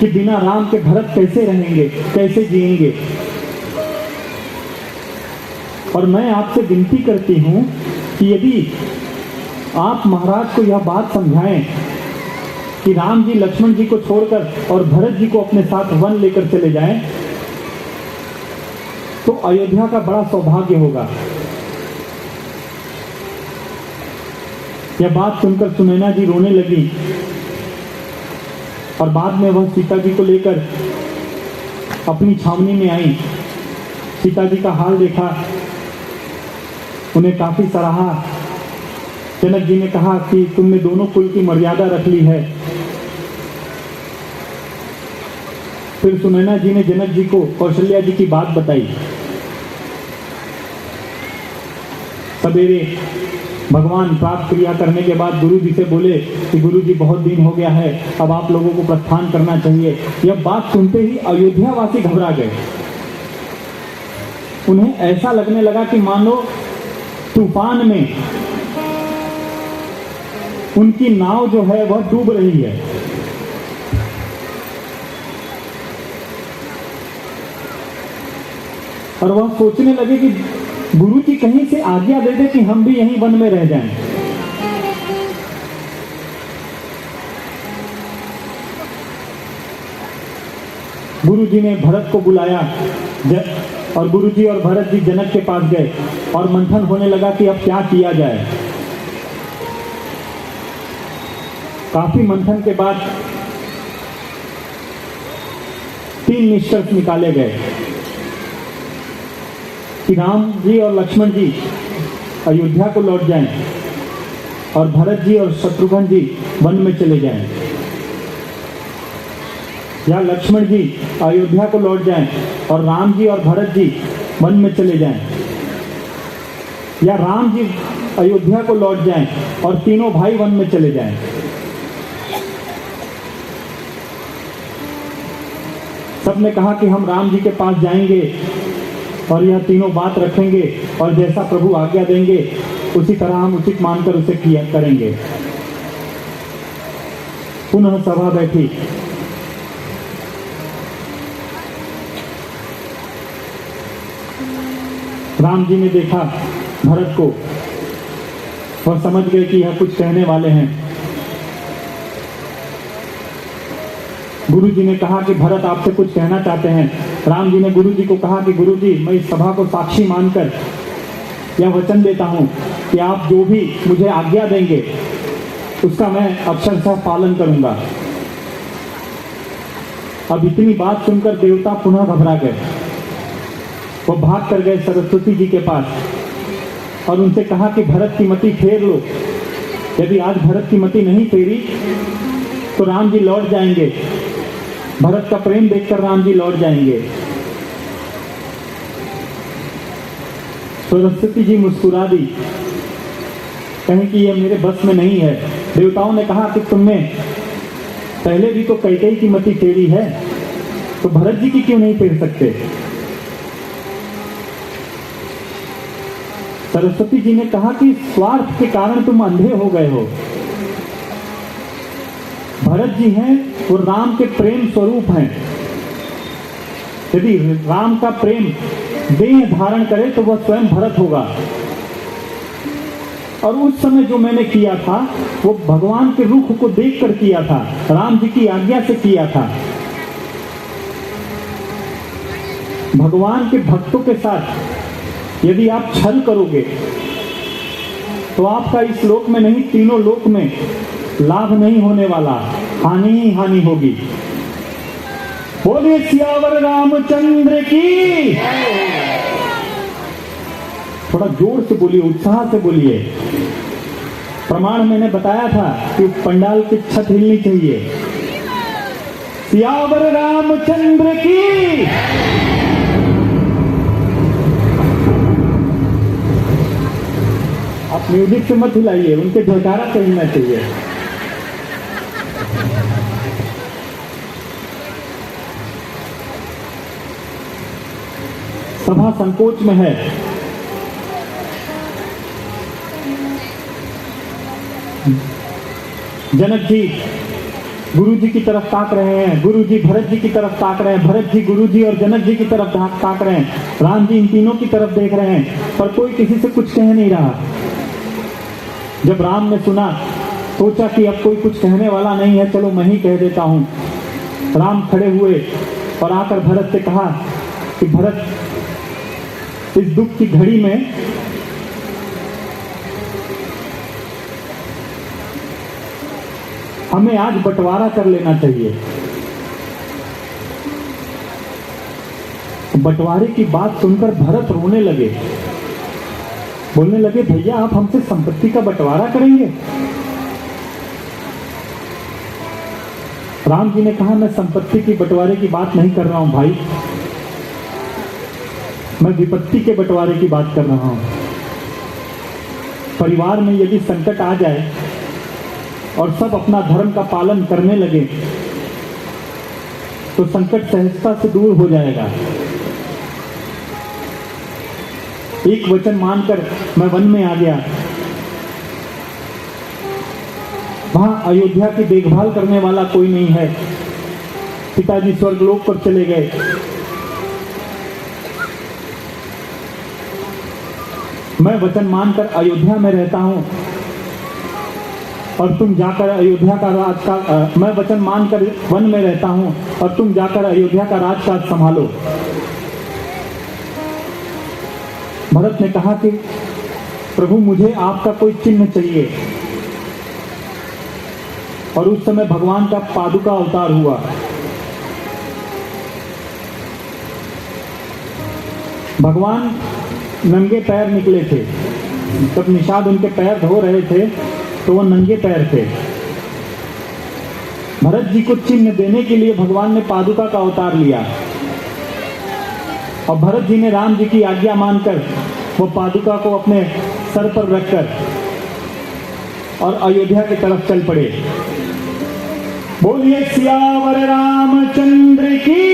कि बिना राम के भरत कैसे रहेंगे, कैसे जिएंगे। और मैं आपसे विनती करती हूं कि यदि आप महाराज को यह बात समझाएं कि राम जी लक्ष्मण जी को छोड़कर और भरत जी को अपने साथ वन लेकर चले जाएं, तो अयोध्या का बड़ा सौभाग्य होगा। यह बात सुनकर सुनैना जी रोने लगी और बाद में वह सीता जी को लेकर अपनी छावनी में आई। सीता जी का हाल देखा, उन्हें काफी सराहा। जनक जी ने कहा कि तुमने दोनों कुल की मर्यादा रख ली है। फिर सुनैना जी ने जनक जी को कौशल्या जी की बात बताई। सवेरे भगवान प्राप्त क्रिया करने के बाद गुरु जी से बोले कि गुरु जी बहुत दिन हो गया है, अब आप लोगों को प्रस्थान करना चाहिए। यह बात सुनते ही अयोध्यावासी घबरा गए। उन्हें ऐसा लगने लगा कि मानो तूफान में उनकी नाव जो है वह डूब रही है। और वह सोचने लगे कि गुरु जी कहीं से आज्ञा दे दे कि हम भी यहीं वन में रह जाएं। गुरु जी ने भरत को बुलाया और गुरु जी और भरत जी जनक के पास गए और मंथन होने लगा कि अब क्या किया जाए। काफी मंथन के बाद 3 निष्कर्ष निकाले गए कि राम जी और लक्ष्मण जी अयोध्या को लौट जाएं और भरत जी और शत्रुघ्न जी वन में चले जाएं, या लक्ष्मण जी अयोध्या को लौट जाएं और राम जी और भरत जी वन में चले जाएं, या राम जी अयोध्या को लौट जाएं और तीनों भाई वन में चले जाएं। सबने कहा कि हम राम जी के पास जाएंगे और यह तीनों बात रखेंगे और जैसा प्रभु आज्ञा देंगे उसी तरह हम उचित मानकर उसे किया करेंगे। पुनः सभा बैठी। राम जी ने देखा भरत को, वह समझ गए कि यह कुछ कहने वाले हैं। गुरु जी ने कहा कि भरत आपसे कुछ कहना चाहते हैं। राम जी ने गुरु जी को कहा कि गुरु जी, मैं इस सभा को साक्षी मानकर यह वचन देता हूं कि आप जो भी मुझे आज्ञा देंगे उसका मैं अक्षरशः पालन करूंगा। अब इतनी बात सुनकर देवता पुनः घबरा गए। वो भाग कर गए सरस्वती जी के पास और उनसे कहा कि भरत की मति फेर लो। यदि आज भरत की मति नहीं फेरी तो राम जी लौट जाएंगे, भरत का प्रेम देखकर राम जी लौट जाएंगे। सरस्वती जी मुस्कुरा दी, कहें कि यह मेरे बस में नहीं है। देवताओं ने कहा कि तुमने पहले भी तो कैकेयी की मति फेरी है, तो भरत जी की क्यों नहीं फेर सकते। सरस्वती जी ने कहा कि स्वार्थ के कारण तुम अंधे हो गए हो। भरत जी हैं वो राम के प्रेम स्वरूप हैं। यदि राम का प्रेम देह धारण करे तो वह स्वयं भरत होगा। और उस समय जो मैंने किया था वो भगवान के रुख को देखकर किया था, राम जी की आज्ञा से किया था। भगवान के भक्तों के साथ यदि आप छल करोगे तो आपका इस लोक में नहीं, तीनों लोक में लाभ नहीं होने वाला, हानि ही हानि होगी। बोलिए सियावर रामचंद्र की। थोड़ा जोर से बोलिए, उत्साह से बोलिए। प्रमाण मैंने बताया था कि पंडाल की छत हिलनी चाहिए। सियावर रामचंद्र की। आप म्यूजिक से मत हिलाइए, उनके जयकारा से हिलना चाहिए। सभा संकोच में है। जनक जी गुरु जी की तरफ ताक रहे हैं, गुरु जी भरत जी की तरफ ताक रहे हैं, भरत जी गुरु जी और जनक जी की तरफ ताक रहे हैं, राम जी इन तीनों की तरफ देख रहे हैं, पर कोई किसी से कुछ कह नहीं रहा। जब राम ने सुना, सोचा कि अब कोई कुछ कहने वाला नहीं है, चलो मैं ही कह देता हूं। राम खड़े हुए और आकर भरत से कहा कि भरत, इस दुख की घड़ी में हमें आज बंटवारा कर लेना चाहिए। बंटवारे की बात सुनकर भरत रोने लगे, बोलने लगे, भैया आप हमसे संपत्ति का बंटवारा करेंगे? राम जी ने कहा, मैं संपत्ति की बंटवारे की बात नहीं कर रहा हूं भाई, मैं विपत्ति के बंटवारे की बात कर रहा हूं। परिवार में यदि संकट आ जाए और सब अपना धर्म का पालन करने लगे तो संकट सहजता से दूर हो जाएगा। एक वचन मानकर मैं वन में आ गया। वहां अयोध्या की देखभाल करने वाला कोई नहीं है। पिताजी स्वर्गलोक पर चले गए। मैं वचन मानकर अयोध्या में रहता हूं और तुम जाकर अयोध्या का राज का मैं वचन मानकर वन में रहता हूं और तुम जाकर अयोध्या का राजकाज संभालो। भरत ने कहा कि प्रभु मुझे आपका कोई चिन्ह चाहिए। और उस समय भगवान का पादुका अवतार हुआ। भगवान नंगे पैर निकले थे। जब निषाद उनके पैर धो रहे थे तो वो नंगे पैर थे। भरत जी को चिन्ह देने के लिए भगवान ने पादुका का अवतार लिया और भरत जी ने राम जी की आज्ञा मानकर वो पादुका को अपने सर पर रखकर और अयोध्या की तरफ चल पड़े। बोलिए सियावर रामचंद्र की।